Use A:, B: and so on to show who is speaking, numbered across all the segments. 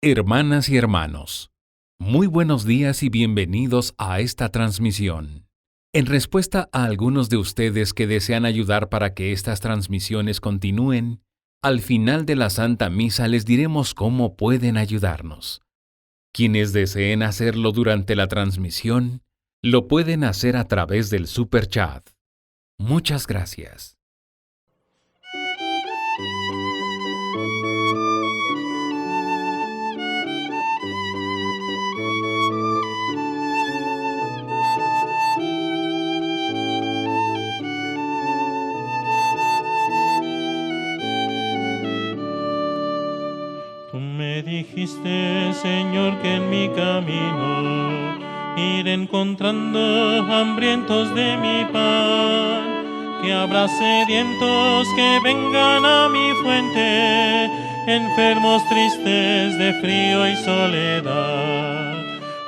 A: Hermanas y hermanos, muy buenos días y bienvenidos a esta transmisión. En respuesta a algunos de ustedes que desean ayudar para que estas transmisiones continúen, al final de la Santa Misa les diremos cómo pueden ayudarnos. Quienes deseen hacerlo durante la transmisión, lo pueden hacer a través del Super Chat. Muchas gracias.
B: Tú me dijiste, Señor, que en mi camino iré encontrando hambrientos de mi pan, que habrá sedientos que vengan a mi fuente, enfermos tristes de frío y soledad.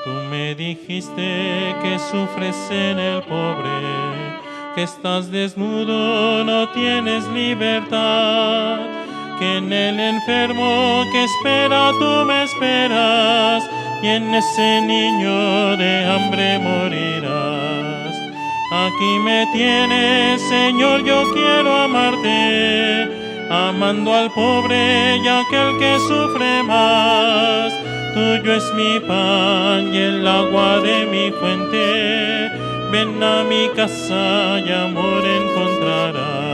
B: Tú me dijiste que sufres en el pobre, que estás desnudo, no tienes libertad, que en el enfermo que espera tú me esperas, y en ese niño de hambre morirás. Aquí me tienes, Señor, yo quiero amarte, amando al pobre y aquel que sufre más. Tuyo es mi pan y el agua de mi fuente, ven a mi casa y amor encontrarás.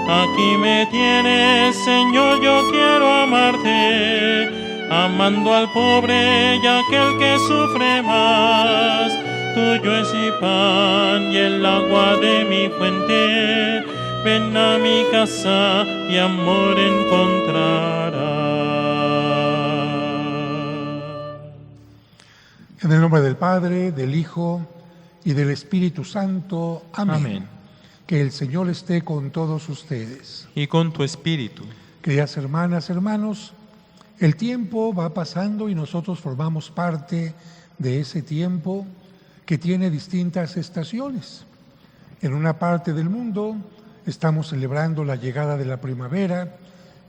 B: Aquí me tienes, Señor, yo quiero amarte, amando al pobre y aquel que sufre más. Tuyo es mi pan y el agua de mi fuente, ven a mi casa y amor encontrarás.
C: En el nombre del Padre, del Hijo y del Espíritu Santo. Amén.
B: Amén.
C: Que el Señor esté con todos ustedes.
B: Y con tu espíritu.
C: Queridas hermanas, hermanos, el tiempo va pasando y nosotros formamos parte de ese tiempo que tiene distintas estaciones. En una parte del mundo estamos celebrando la llegada de la primavera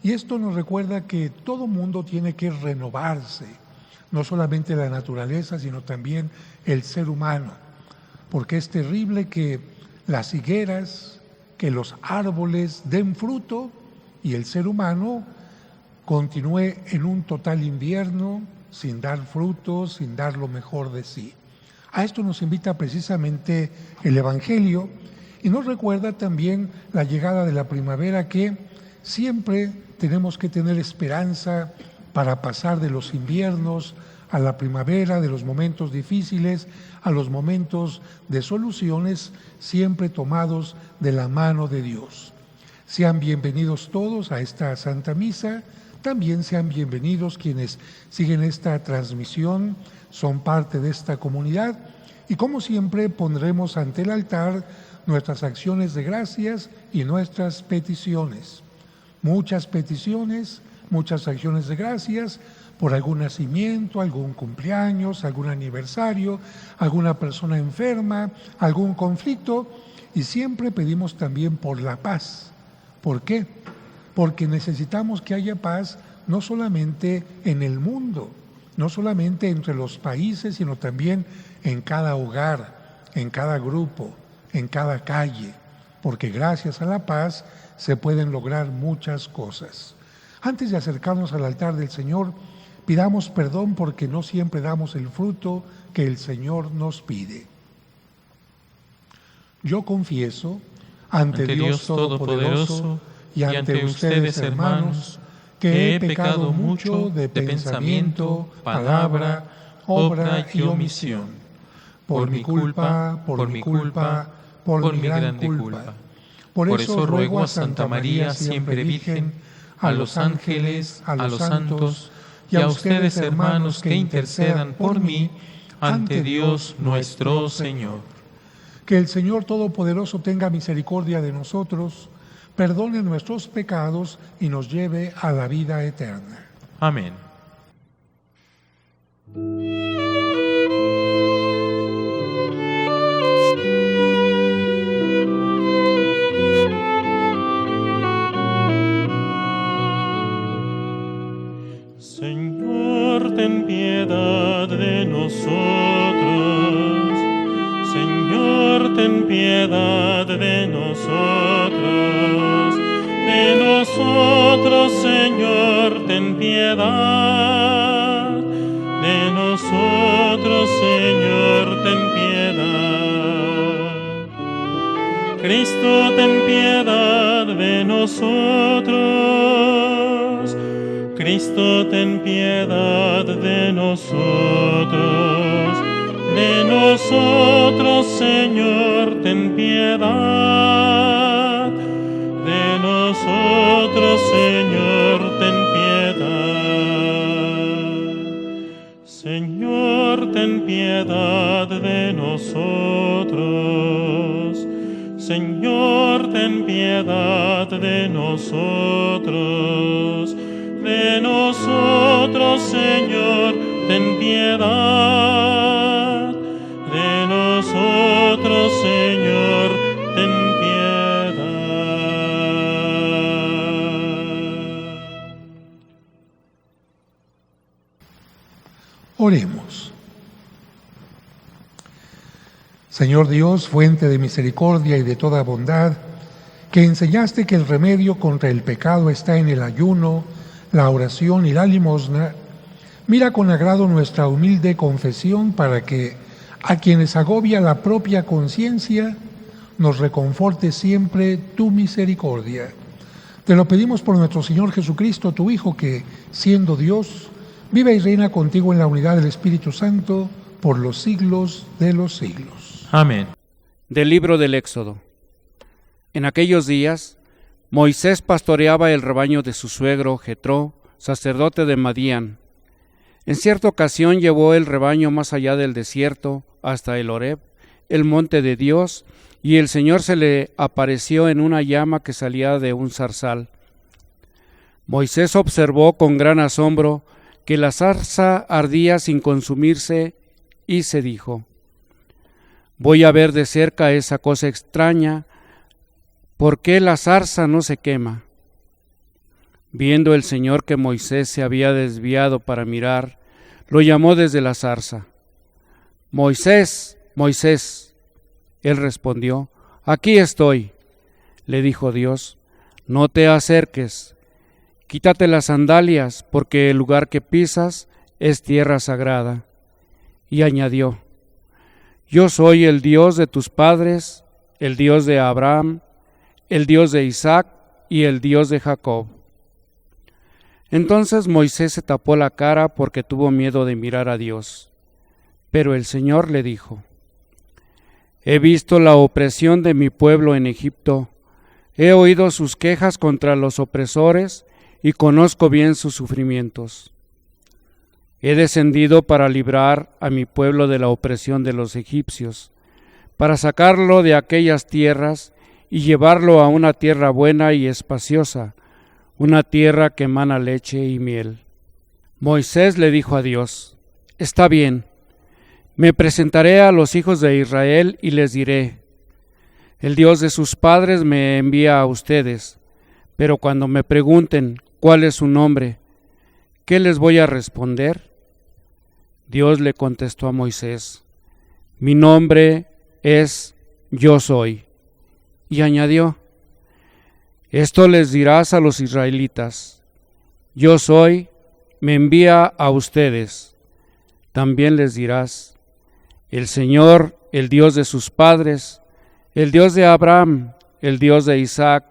C: y esto nos recuerda que todo mundo tiene que renovarse, no solamente la naturaleza, sino también el ser humano, porque es terrible que las higueras, que los árboles den fruto y el ser humano continúe en un total invierno, sin dar frutos, sin dar lo mejor de sí. A esto nos invita precisamente el Evangelio y nos recuerda también la llegada de la primavera, que siempre tenemos que tener esperanza para pasar de los inviernos a la primavera, de los momentos difíciles a los momentos de soluciones, siempre tomados de la mano de Dios. Sean bienvenidos todos a esta Santa Misa. También sean bienvenidos quienes siguen esta transmisión, son parte de esta comunidad. Y como siempre pondremos ante el altar nuestras acciones de gracias y nuestras peticiones. Muchas peticiones, muchas acciones de gracias por algún nacimiento, algún cumpleaños, algún aniversario, alguna persona enferma, algún conflicto, y siempre pedimos también por la paz. ¿Por qué? Porque necesitamos que haya paz no solamente en el mundo, no solamente entre los países, sino también en cada hogar, en cada grupo, en cada calle, porque gracias a la paz se pueden lograr muchas cosas. Antes de acercarnos al altar del Señor, pidamos perdón porque no siempre damos el fruto que el Señor nos pide. Yo confieso ante Dios Todopoderoso y ante ustedes, hermanos, que he pecado mucho de pensamiento, palabra, obra y omisión. Por mi culpa, por mi gran culpa. Por eso ruego a Santa María, siempre Virgen, a los ángeles, a los santos, y a ustedes, hermanos, que intercedan por mí ante Dios nuestro Señor. Que el Señor Todopoderoso tenga misericordia de nosotros, perdone nuestros pecados y nos lleve a la vida eterna.
B: Amén. Señor, ten piedad de nosotros. Señor, ten piedad de nosotros. De nosotros, Señor, ten piedad. De nosotros, Señor, ten piedad. Cristo, ten piedad de nosotros. Cristo, ten piedad de nosotros. De nosotros, Señor, ten piedad. De nosotros, Señor, ten piedad. Señor, ten piedad de nosotros. Señor, ten piedad de nosotros. De nosotros, Señor, ten piedad. De nosotros, Señor, ten piedad.
C: Oremos. Señor Dios, fuente de misericordia y de toda bondad, que enseñaste que el remedio contra el pecado está en el ayuno, la oración y la limosna, mira con agrado nuestra humilde confesión para que, a quienes agobia la propia conciencia, nos reconforte siempre tu misericordia. Te lo pedimos por nuestro Señor Jesucristo, tu Hijo, que, siendo Dios, vive y reina contigo en la unidad del Espíritu Santo por los siglos de los siglos.
D: Amén.
E: Del libro del Éxodo. En aquellos días, Moisés pastoreaba el rebaño de su suegro Jetró, sacerdote de Madián. En cierta ocasión llevó el rebaño más allá del desierto, hasta el Horeb, el monte de Dios, y el Señor se le apareció en una llama que salía de un zarzal. Moisés observó con gran asombro que la zarza ardía sin consumirse y se dijo: voy a ver de cerca esa cosa extraña, ¿por qué la zarza no se quema? Viendo el Señor que Moisés se había desviado para mirar, lo llamó desde la zarza: Moisés, Moisés. Él respondió: aquí estoy. Le dijo Dios: no te acerques, quítate las sandalias, porque el lugar que pisas es tierra sagrada. Y añadió: yo soy el Dios de tus padres, el Dios de Abraham, el Dios de Isaac y el Dios de Jacob. Entonces Moisés se tapó la cara porque tuvo miedo de mirar a Dios. Pero el Señor le dijo: he visto la opresión de mi pueblo en Egipto, he oído sus quejas contra los opresores y conozco bien sus sufrimientos. He descendido para librar a mi pueblo de la opresión de los egipcios, para sacarlo de aquellas tierras y llevarlo a una tierra buena y espaciosa, una tierra que emana leche y miel. Moisés le dijo a Dios: está bien, me presentaré a los hijos de Israel y les diré: el Dios de sus padres me envía a ustedes, pero cuando me pregunten cuál es su nombre, ¿qué les voy a responder? Dios le contestó a Moisés: mi nombre es Yo Soy. Y añadió: esto les dirás a los israelitas: Yo Soy me envía a ustedes. También les dirás: el Señor, el Dios de sus padres, el Dios de Abraham, el Dios de Isaac,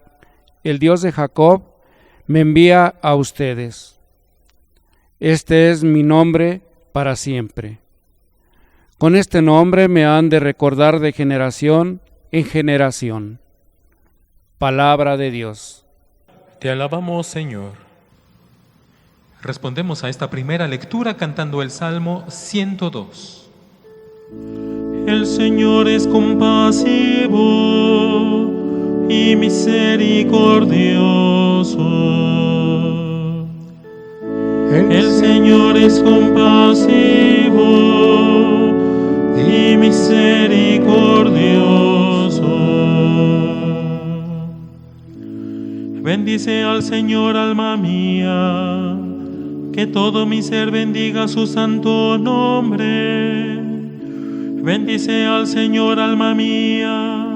E: el Dios de Jacob, me envía a ustedes. Este es mi nombre para siempre. Con este nombre me han de recordar de generación en generación. Palabra de Dios.
D: Te alabamos, Señor. Respondemos a esta primera lectura cantando el Salmo 102.
B: El Señor es compasivo y misericordioso. El Señor es compasivo y misericordioso. Bendice al Señor, alma mía, Que todo mi ser bendiga su santo nombre. Bendice al Señor, alma mía,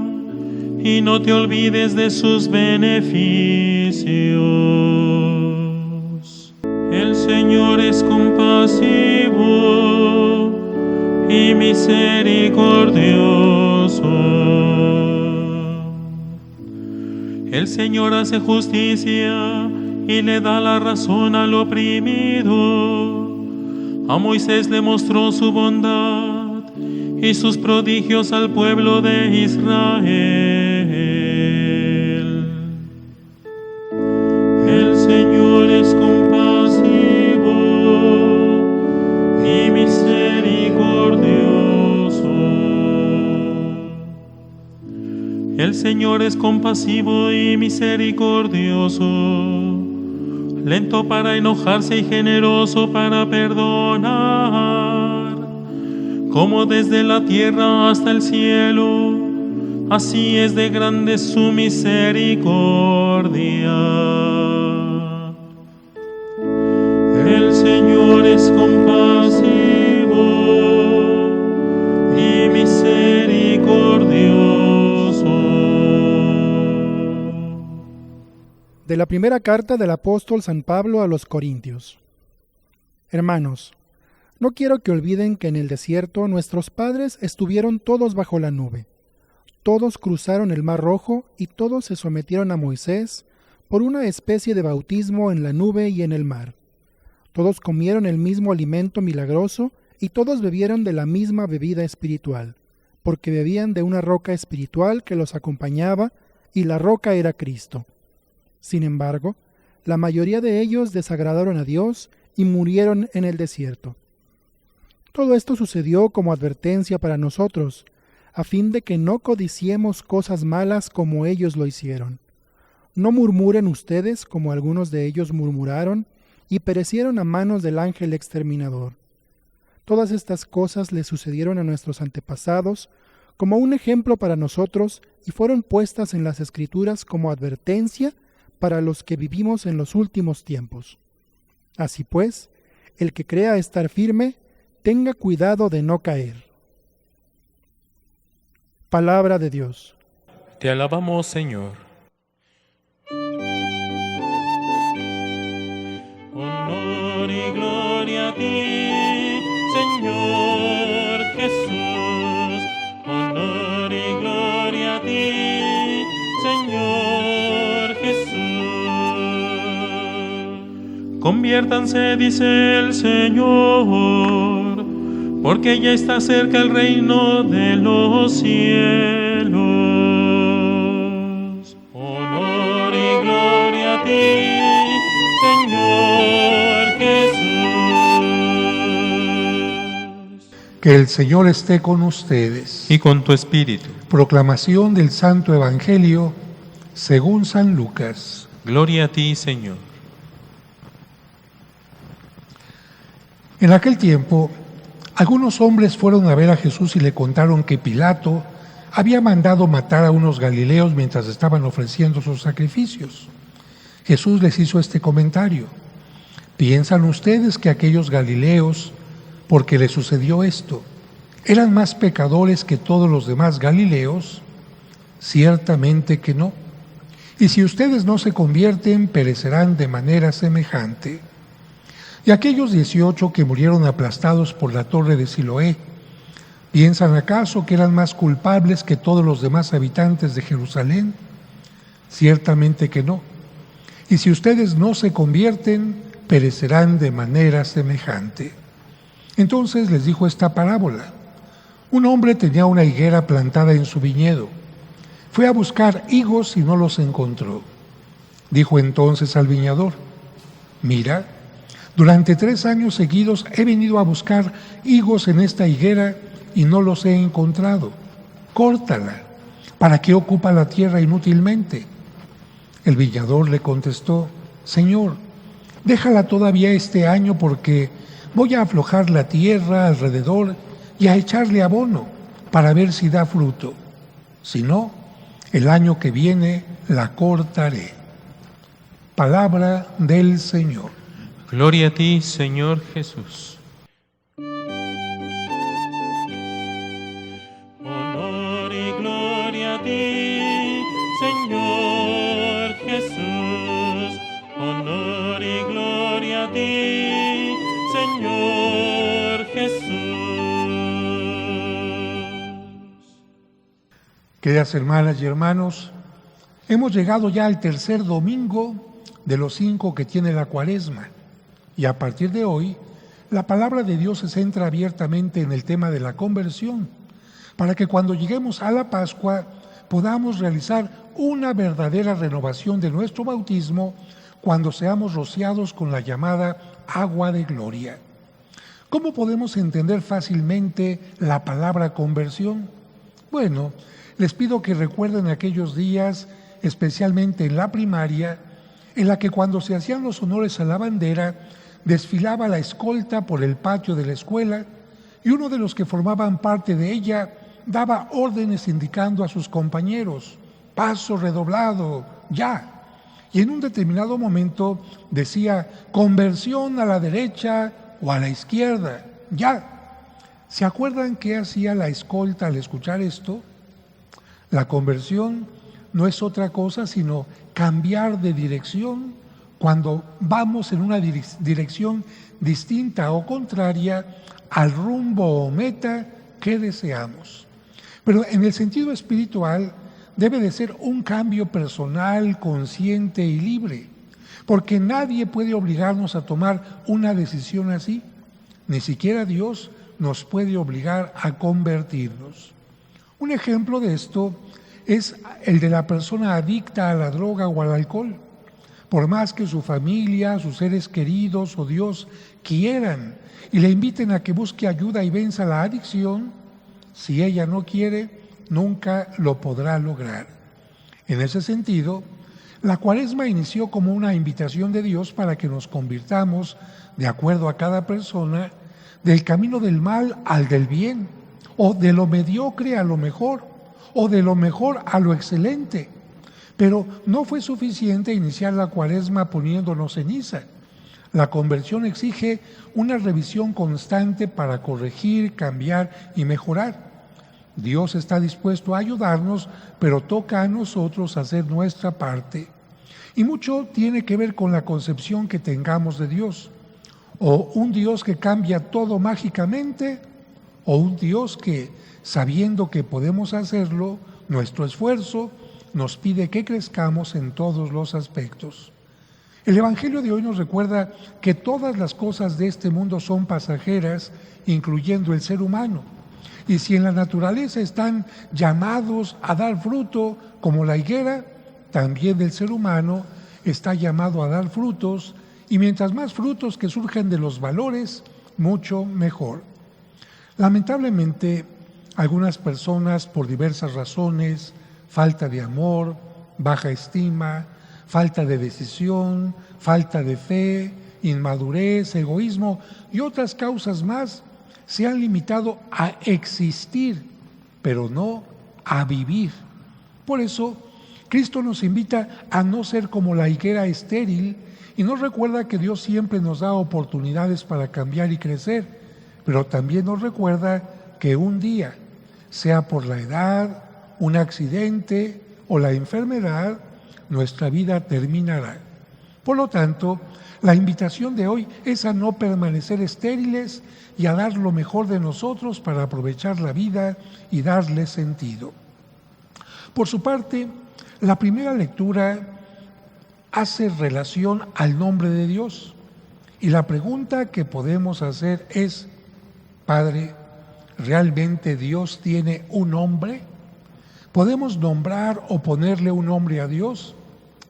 B: y no te olvides de sus beneficios. El Señor es compasivo y misericordioso. El Señor hace justicia y le da la razón al oprimido. A Moisés le mostró su bondad y sus prodigios al pueblo de Israel. El Señor es compasivo y misericordioso. El Señor es compasivo y misericordioso, lento para enojarse y generoso para perdonar. Como desde la tierra hasta el cielo, así es de grande su misericordia. El Señor es compasivo y misericordioso.
F: De la primera carta del apóstol San Pablo a los Corintios. Hermanos, no quiero que olviden que en el desierto nuestros padres estuvieron todos bajo la nube. Todos cruzaron el Mar Rojo y todos se sometieron a Moisés por una especie de bautismo en la nube y en el mar. Todos comieron el mismo alimento milagroso y todos bebieron de la misma bebida espiritual, porque bebían de una roca espiritual que los acompañaba, y la roca era Cristo. Sin embargo, la mayoría de ellos desagradaron a Dios y murieron en el desierto. Todo esto sucedió como advertencia para nosotros, a fin de que no codiciemos cosas malas como ellos lo hicieron. No murmuren ustedes como algunos de ellos murmuraron y perecieron a manos del ángel exterminador. Todas estas cosas le sucedieron a nuestros antepasados como un ejemplo para nosotros y fueron puestas en las Escrituras como advertencia para los que vivimos en los últimos tiempos. Así pues, el que crea estar firme, tenga cuidado de no caer. Palabra de Dios.
D: Te alabamos, Señor.
B: Honor y gloria a ti, Señor Jesús. Honor y gloria a ti, Señor Jesús. Conviértanse, dice el Señor, porque ya está cerca el reino de los cielos. Honor y gloria a ti, Señor Jesús.
C: Que el Señor esté con ustedes.
D: Y con tu espíritu.
C: Proclamación del Santo Evangelio según San Lucas.
D: Gloria a ti, Señor.
C: En aquel tiempo, algunos hombres fueron a ver a Jesús y le contaron que Pilato había mandado matar a unos galileos mientras estaban ofreciendo sus sacrificios. Jesús les hizo este comentario: ¿piensan ustedes que aquellos galileos, porque les sucedió esto, eran más pecadores que todos los demás galileos? Ciertamente que no. Y si ustedes no se convierten, perecerán de manera semejante. Y aquellos 18 que murieron aplastados por la torre de Siloé, ¿piensan acaso que eran más culpables que todos los demás habitantes de Jerusalén? Ciertamente que no. Y si ustedes no se convierten, perecerán de manera semejante. Entonces les dijo esta parábola. Un hombre tenía una higuera plantada en su viñedo. Fue a buscar higos y no los encontró. Dijo entonces al viñador: mira, durante 3 años seguidos he venido a buscar higos en esta higuera y no los he encontrado. Córtala. ¿Para qué ocupa la tierra inútilmente? El viñador le contestó: Señor, déjala todavía este año porque voy a aflojar la tierra alrededor y a echarle abono para ver si da fruto. Si no, el año que viene la cortaré. Palabra del Señor.
D: Gloria a ti, Señor Jesús.
B: Honor y gloria a ti, Señor Jesús. Honor y gloria a ti, Señor Jesús.
C: Queridas hermanas y hermanos, hemos llegado ya al tercer domingo de los 5 que tiene la Cuaresma. Y a partir de hoy, la palabra de Dios se centra abiertamente en el tema de la conversión, para que cuando lleguemos a la Pascua podamos realizar una verdadera renovación de nuestro bautismo cuando seamos rociados con la llamada agua de gloria. ¿Cómo podemos entender fácilmente la palabra conversión? Bueno, les pido que recuerden aquellos días, especialmente en la primaria, en la que cuando se hacían los honores a la bandera, desfilaba la escolta por el patio de la escuela y uno de los que formaban parte de ella daba órdenes indicando a sus compañeros: paso redoblado, ya. Y en un determinado momento decía: conversión a la derecha o a la izquierda, ya. ¿Se acuerdan qué hacía la escolta al escuchar esto? La conversión no es otra cosa sino cambiar de dirección cuando vamos en una dirección distinta o contraria al rumbo o meta que deseamos. Pero en el sentido espiritual debe de ser un cambio personal, consciente y libre, porque nadie puede obligarnos a tomar una decisión así. Ni siquiera Dios nos puede obligar a convertirnos. Un ejemplo de esto es el de la persona adicta a la droga o al alcohol. Por más que su familia, sus seres queridos o Dios quieran y le inviten a que busque ayuda y venza la adicción, si ella no quiere, nunca lo podrá lograr. En ese sentido, la Cuaresma inició como una invitación de Dios para que nos convirtamos, de acuerdo a cada persona, del camino del mal al del bien, o de lo mediocre a lo mejor, o de lo mejor a lo excelente. Pero no fue suficiente iniciar la Cuaresma poniéndonos ceniza. La conversión exige una revisión constante para corregir, cambiar y mejorar. Dios está dispuesto a ayudarnos, pero toca a nosotros hacer nuestra parte. Y mucho tiene que ver con la concepción que tengamos de Dios. O un Dios que cambia todo mágicamente, o un Dios que, sabiendo que podemos hacerlo, nuestro esfuerzo nos pide que crezcamos en todos los aspectos. El Evangelio de hoy nos recuerda que todas las cosas de este mundo son pasajeras, incluyendo el ser humano. Y si en la naturaleza están llamados a dar fruto, como la higuera, también el ser humano está llamado a dar frutos, y mientras más frutos que surgen de los valores, mucho mejor. Lamentablemente, algunas personas, por diversas razones, falta de amor, baja estima, falta de decisión, falta de fe, inmadurez, egoísmo y otras causas más, se han limitado a existir, pero no a vivir. Por eso, Cristo nos invita a no ser como la higuera estéril y nos recuerda que Dios siempre nos da oportunidades para cambiar y crecer, pero también nos recuerda que un día, sea por la edad, un accidente o la enfermedad, nuestra vida terminará. Por lo tanto, la invitación de hoy es a no permanecer estériles y a dar lo mejor de nosotros para aprovechar la vida y darle sentido. Por su parte, la primera lectura hace relación al nombre de Dios. Y la pregunta que podemos hacer es: Padre, ¿realmente Dios tiene un nombre? ¿Podemos nombrar o ponerle un nombre a Dios?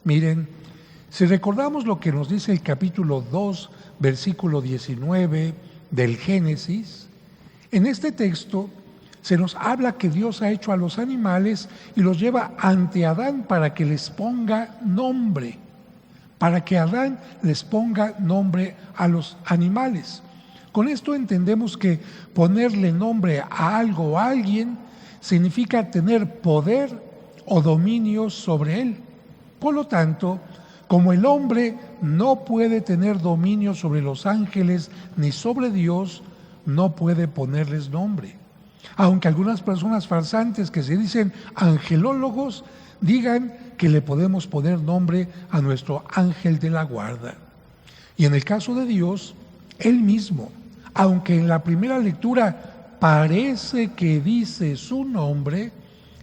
C: Miren, si recordamos lo que nos dice el capítulo 2, versículo 19 del Génesis, en este texto se nos habla que Dios ha hecho a los animales y los lleva ante Adán para que les ponga nombre, para que Adán les ponga nombre a los animales. Con esto entendemos que ponerle nombre a algo o a alguien significa tener poder o dominio sobre él. Por lo tanto, como el hombre no puede tener dominio sobre los ángeles ni sobre Dios, no puede ponerles nombre. Aunque algunas personas farsantes que se dicen angelólogos digan que le podemos poner nombre a nuestro ángel de la guarda. Y en el caso de Dios, Él mismo, aunque en la primera lectura parece que dice su nombre,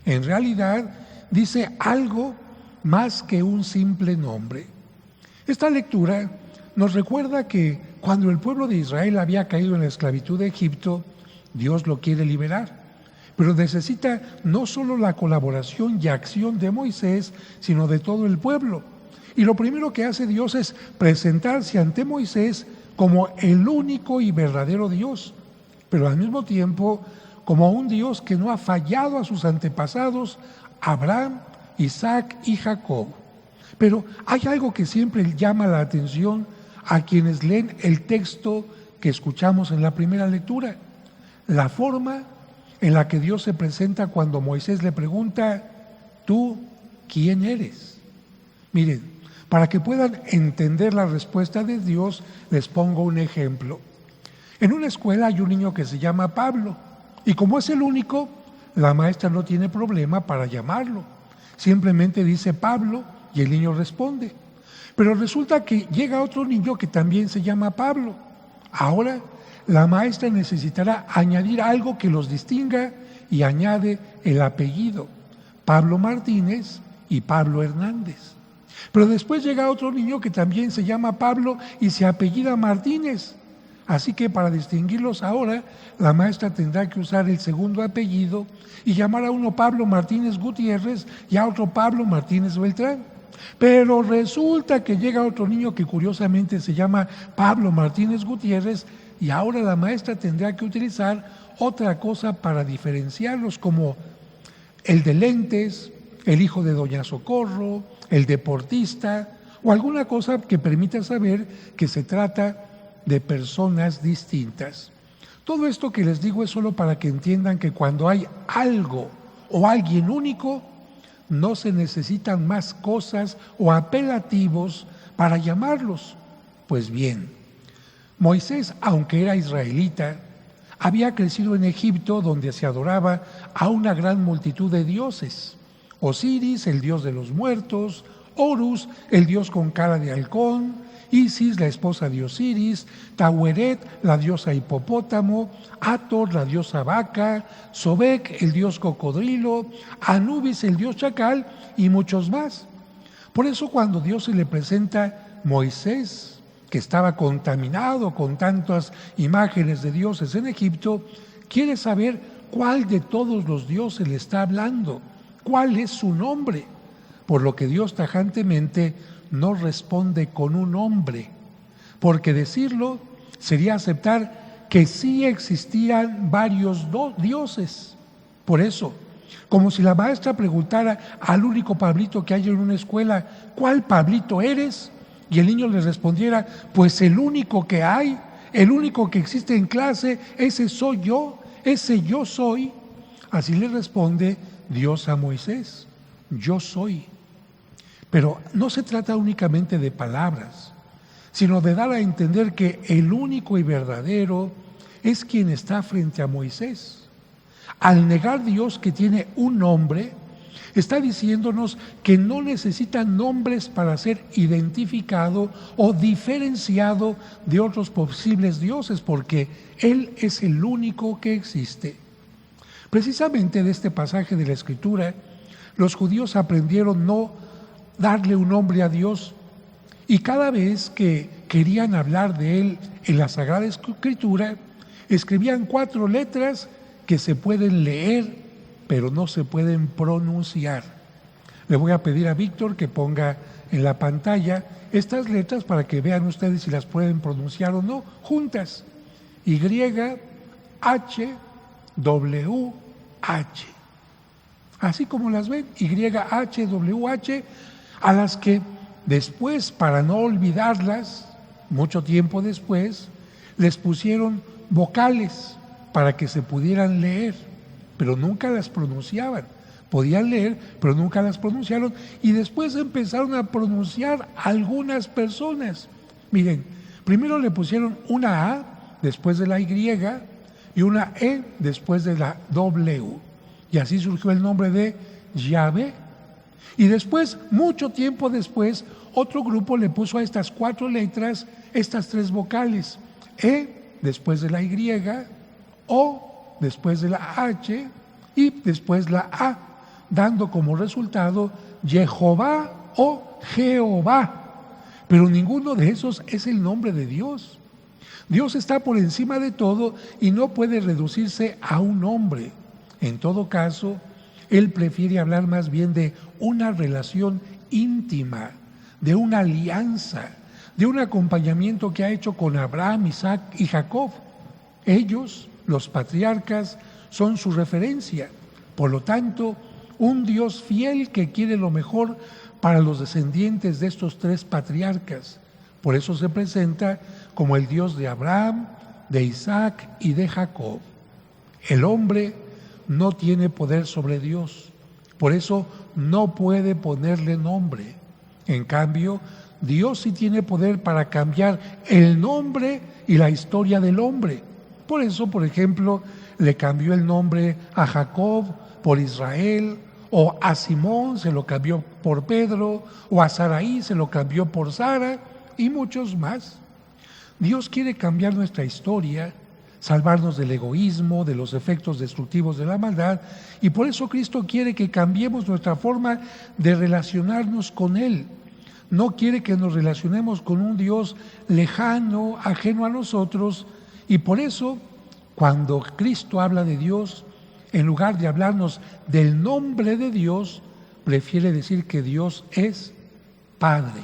C: en realidad dice algo más que un simple nombre. Esta lectura nos recuerda que cuando el pueblo de Israel había caído en la esclavitud de Egipto, Dios lo quiere liberar, pero necesita no solo la colaboración y acción de Moisés, sino de todo el pueblo. Y lo primero que hace Dios es presentarse ante Moisés como el único y verdadero Dios, pero al mismo tiempo como un Dios que no ha fallado a sus antepasados, Abraham, Isaac y Jacob. Pero hay algo que siempre llama la atención a quienes leen el texto que escuchamos en la primera lectura: la forma en la que Dios se presenta cuando Moisés le pregunta: ¿tú quién eres? Miren, para que puedan entender la respuesta de Dios, les pongo un ejemplo. En una escuela hay un niño que se llama Pablo, y como es el único, la maestra no tiene problema para llamarlo. Simplemente dice Pablo y el niño responde. Pero resulta que llega otro niño que también se llama Pablo. Ahora la maestra necesitará añadir algo que los distinga y añade el apellido: Pablo Martínez y Pablo Hernández. Pero después llega otro niño que también se llama Pablo y se apellida Martínez. Así que para distinguirlos ahora, la maestra tendrá que usar el segundo apellido y llamar a uno Pablo Martínez Gutiérrez y a otro Pablo Martínez Beltrán. Pero resulta que llega otro niño que curiosamente se llama Pablo Martínez Gutiérrez, y ahora la maestra tendrá que utilizar otra cosa para diferenciarlos, como el de lentes, el hijo de Doña Socorro, el deportista, o alguna cosa que permita saber que se trata de personas distintas. Todo esto que les digo es solo para que entiendan que cuando hay algo o alguien único, no se necesitan más cosas o apelativos para llamarlos. Pues bien, Moisés, aunque era israelita, había crecido en Egipto, donde se adoraba a una gran multitud de dioses: Osiris, el dios de los muertos; Horus, el dios con cara de halcón; Isis, la esposa de Osiris; Taueret, la diosa hipopótamo; Hathor, la diosa vaca; Sobek, el dios cocodrilo; Anubis, el dios chacal, y muchos más. Por eso cuando Dios se le presenta Moisés, que estaba contaminado con tantas imágenes de dioses en Egipto, quiere saber cuál de todos los dioses le está hablando, cuál es su nombre, por lo que Dios tajantemente no responde con un nombre, porque decirlo sería aceptar que sí existían varios dioses. Por eso, como si la maestra preguntara al único Pablito que hay en una escuela: ¿cuál Pablito eres? Y el niño le respondiera: pues el único que hay, el único que existe en clase, ese soy yo, ese yo soy. Así le responde Dios a Moisés: yo soy. Pero no se trata únicamente de palabras, sino de dar a entender que el único y verdadero es quien está frente a Moisés. Al negar Dios que tiene un nombre, está diciéndonos que no necesita nombres para ser identificado o diferenciado de otros posibles dioses, porque Él es el único que existe. Precisamente de este pasaje de la Escritura, los judíos aprendieron no darle un nombre a Dios, y cada vez que querían hablar de Él en la Sagrada Escritura, escribían 4 letras que se pueden leer, pero no se pueden pronunciar. Le voy a pedir a Víctor que ponga en la pantalla estas letras para que vean ustedes si las pueden pronunciar o no, juntas: YHWH. Así como las ven, YHWH, a las que después, para no olvidarlas, mucho tiempo después, les pusieron vocales para que se pudieran leer, pero nunca las pronunciaban, podían leer, pero nunca las pronunciaron, y después empezaron a pronunciar algunas personas. Miren, primero le pusieron una A después de la Y y una E después de la W, y así surgió el nombre de Yahvé. Y después, mucho tiempo después, otro grupo le puso a estas 4 letras estas 3 vocales: E después de la Y, O después de la H y después la A, dando como resultado Jehová o Jehová. Pero ninguno de esos es el nombre de Dios. Dios está por encima de todo y no puede reducirse a un nombre. En todo caso, Él prefiere hablar más bien de una relación íntima, de una alianza, de un acompañamiento que ha hecho con Abraham, Isaac y Jacob. Ellos, los patriarcas, son su referencia. Por lo tanto, un Dios fiel que quiere lo mejor para los descendientes de estos 3 patriarcas. Por eso se presenta como el Dios de Abraham, de Isaac y de Jacob. El hombre no tiene poder sobre Dios, por eso no puede ponerle nombre. En cambio, Dios sí tiene poder para cambiar el nombre y la historia del hombre. Por eso, por ejemplo, le cambió el nombre a Jacob por Israel, o a Simón se lo cambió por Pedro, o a Saraí se lo cambió por Sara, y muchos más. Dios quiere cambiar nuestra historia, salvarnos del egoísmo, de los efectos destructivos de la maldad, y por eso Cristo quiere que cambiemos nuestra forma de relacionarnos con Él. No quiere que nos relacionemos con un Dios lejano, ajeno a nosotros, y por eso, cuando Cristo habla de Dios, en lugar de hablarnos del nombre de Dios, prefiere decir que Dios es Padre.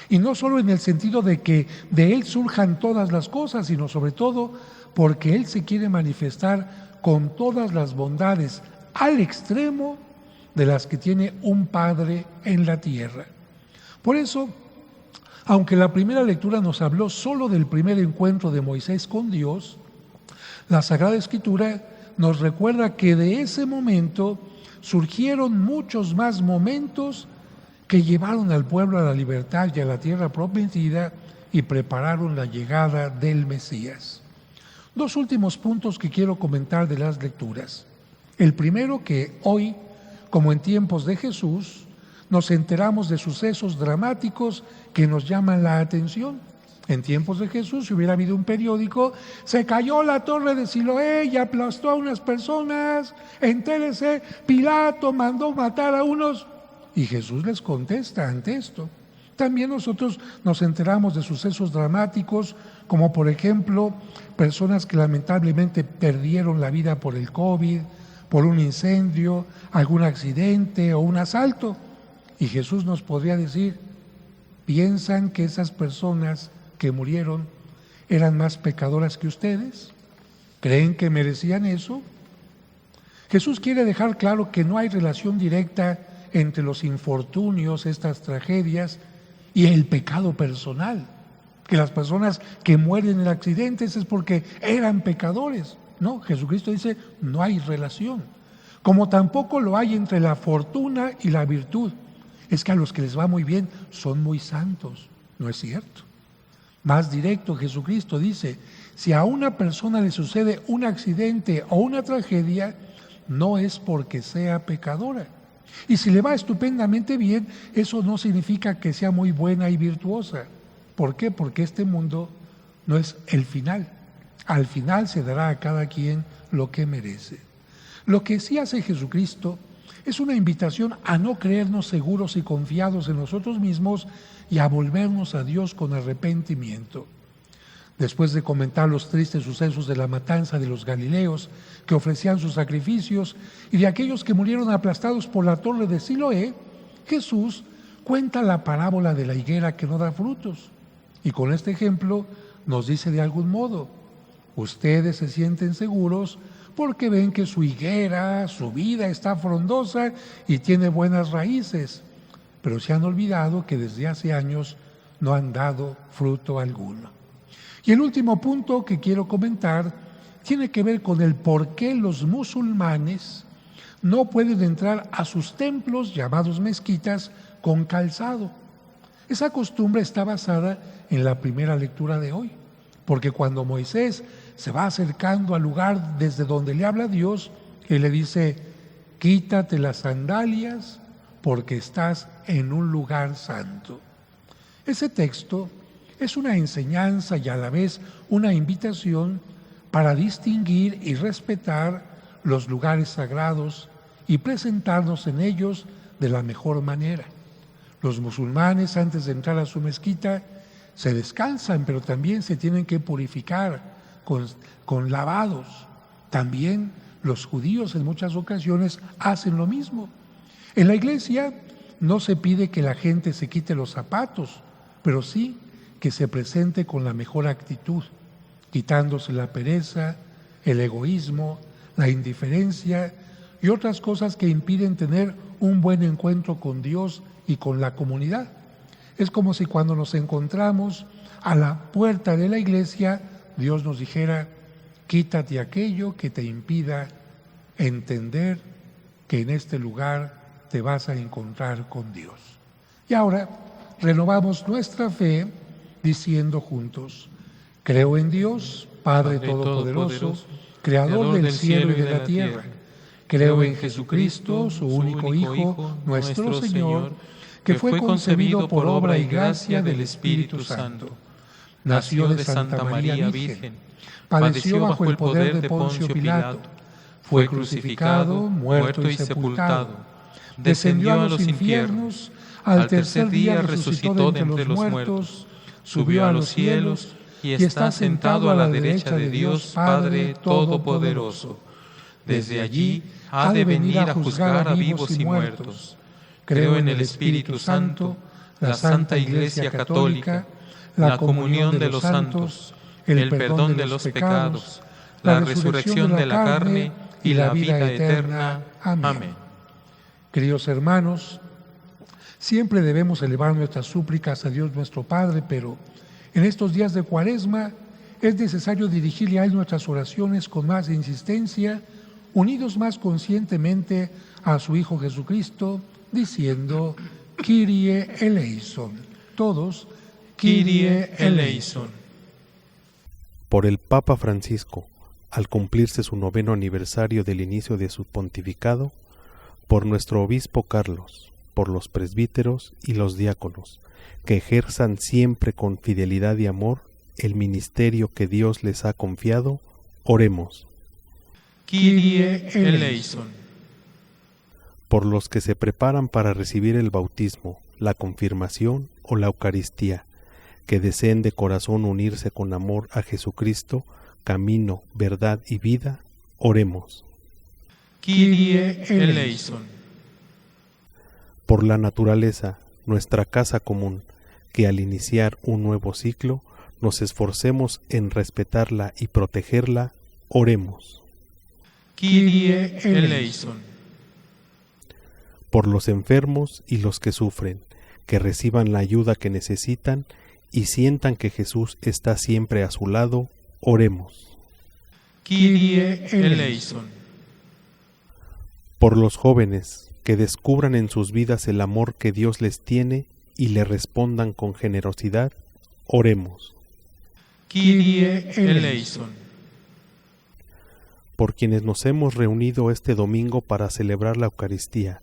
C: Y no solo en el sentido de que de Él surjan todas las cosas, sino sobre todo porque Él se quiere manifestar con todas las bondades al extremo de las que tiene un Padre en la tierra. Por eso, aunque la primera lectura nos habló solo del primer encuentro de Moisés con Dios, la Sagrada Escritura nos recuerda que de ese momento surgieron muchos más momentos que llevaron al pueblo a la libertad y a la tierra prometida y prepararon la llegada del Mesías. 2 últimos puntos que quiero comentar de las lecturas. El primero, que hoy, como en tiempos de Jesús, nos enteramos de sucesos dramáticos que nos llaman la atención. En tiempos de Jesús, si hubiera habido un periódico, se cayó la torre de Siloé y aplastó a unas personas, entérese, Pilato mandó matar a unos, y Jesús les contesta ante esto. También nosotros nos enteramos de sucesos dramáticos, como por ejemplo, personas que lamentablemente perdieron la vida por el COVID, por un incendio, algún accidente o un asalto. Y Jesús nos podría decir, ¿piensan que esas personas que murieron eran más pecadoras que ustedes? ¿Creen que merecían eso? Jesús quiere dejar claro que no hay relación directa entre los infortunios, estas tragedias, y el pecado personal. Que las personas que mueren en accidentes es porque eran pecadores. No, Jesucristo dice, no hay relación. Como tampoco lo hay entre la fortuna y la virtud. Es que a los que les va muy bien son muy santos. No es cierto. Más directo, Jesucristo dice, si a una persona le sucede un accidente o una tragedia, no es porque sea pecadora. Y si le va estupendamente bien, eso no significa que sea muy buena y virtuosa. ¿Por qué? Porque este mundo no es el final. Al final se dará a cada quien lo que merece. Lo que sí hace Jesucristo es una invitación a no creernos seguros y confiados en nosotros mismos y a volvernos a Dios con arrepentimiento. Después de comentar los tristes sucesos de la matanza de los galileos que ofrecían sus sacrificios y de aquellos que murieron aplastados por la torre de Siloé, Jesús cuenta la parábola de la higuera que no da frutos. Y con este ejemplo nos dice de algún modo, ustedes se sienten seguros porque ven que su higuera, su vida está frondosa y tiene buenas raíces, pero se han olvidado que desde hace años no han dado fruto alguno. Y el último punto que quiero comentar tiene que ver con el por qué los musulmanes no pueden entrar a sus templos, llamados mezquitas, con calzado. Esa costumbre está basada en la primera lectura de hoy, porque cuando Moisés se va acercando al lugar desde donde le habla Dios, Él le dice: quítate las sandalias porque estás en un lugar santo. Ese texto es una enseñanza y a la vez una invitación para distinguir y respetar los lugares sagrados y presentarnos en ellos de la mejor manera. Los musulmanes, antes de entrar a su mezquita, se descalzan, pero también se tienen que purificar con lavados. También los judíos en muchas ocasiones hacen lo mismo. En la iglesia no se pide que la gente se quite los zapatos, pero sí que se presente con la mejor actitud, quitándose la pereza, el egoísmo, la indiferencia y otras cosas que impiden tener un buen encuentro con Dios y con la comunidad. Es como si cuando nos encontramos a la puerta de la iglesia, Dios nos dijera: quítate aquello que te impida entender que en este lugar te vas a encontrar con Dios. Y ahora renovamos nuestra fe diciendo juntos: creo en Dios, Padre Todopoderoso, Creador del cielo y de la tierra. Creo en Jesucristo, su único Hijo, nuestro Señor, que fue concebido por obra y gracia del Espíritu Santo. Nació de Santa María Virgen, padeció bajo el poder de Poncio Pilato, fue crucificado, muerto y sepultado, descendió a los infiernos, al tercer día resucitó de entre los muertos, subió a los cielos y está sentado a la derecha de Dios Padre Todopoderoso. Desde allí ha de venir a juzgar a vivos y muertos. Creo en el Espíritu Santo, la Santa Iglesia Católica, la comunión de los santos, el perdón de los pecados, la resurrección de la carne y la vida eterna. Amén. Queridos hermanos, siempre debemos elevar nuestras súplicas a Dios nuestro Padre, pero en estos días de Cuaresma es necesario dirigirle a Él nuestras oraciones con más insistencia, unidos más conscientemente a su Hijo Jesucristo, diciendo: Kyrie eleison. Todos, Kyrie eleison.
G: Por el Papa Francisco, al cumplirse su 9º aniversario del inicio de su pontificado, por nuestro obispo Carlos, por los presbíteros y los diáconos, que ejerzan siempre con fidelidad y amor el ministerio que Dios les ha confiado, oremos.
B: Kyrie eleison.
G: Por los que se preparan para recibir el bautismo, la confirmación o la Eucaristía, que deseen de corazón unirse con amor a Jesucristo, camino, verdad y vida, oremos.
B: Kyrie eleison.
G: Por la naturaleza, nuestra casa común, que al iniciar un nuevo ciclo, nos esforcemos en respetarla y protegerla, oremos.
B: Kyrie eleison.
G: Por los enfermos y los que sufren, que reciban la ayuda que necesitan y sientan que Jesús está siempre a su lado, oremos.
B: Kyrie eleison.
G: Por los jóvenes, que descubran en sus vidas el amor que Dios les tiene y le respondan con generosidad, oremos.
B: Kyrie eleison.
G: Por quienes nos hemos reunido este domingo para celebrar la Eucaristía,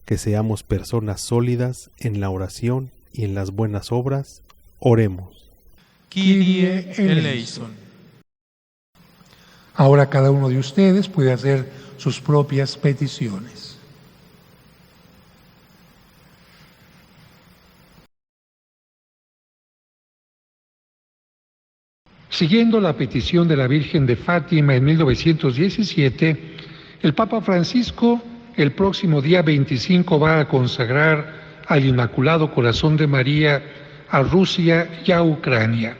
G: que seamos personas sólidas en la oración y en las buenas obras, oremos.
B: Kyrie eleison.
C: Ahora cada uno de ustedes puede hacer sus propias peticiones. Siguiendo la petición de la Virgen de Fátima en 1917, el Papa Francisco el próximo día 25 va a consagrar al Inmaculado Corazón de María a Rusia y a Ucrania.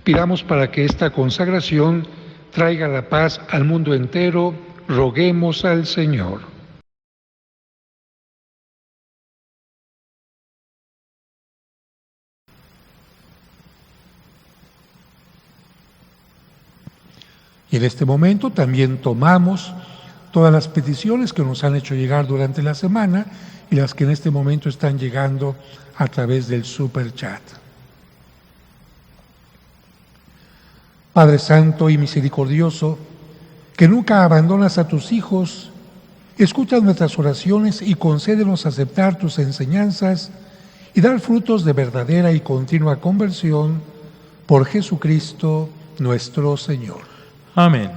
C: Pidamos para que esta consagración traiga la paz al mundo entero, roguemos al Señor. Y en este momento también tomamos todas las peticiones que nos han hecho llegar durante la semana y las que en este momento están llegando a través del Super Chat. Padre Santo y Misericordioso, que nunca abandonas a tus hijos, escucha nuestras oraciones y concédenos aceptar tus enseñanzas y dar frutos de verdadera y continua conversión por Jesucristo nuestro Señor.
D: Amén.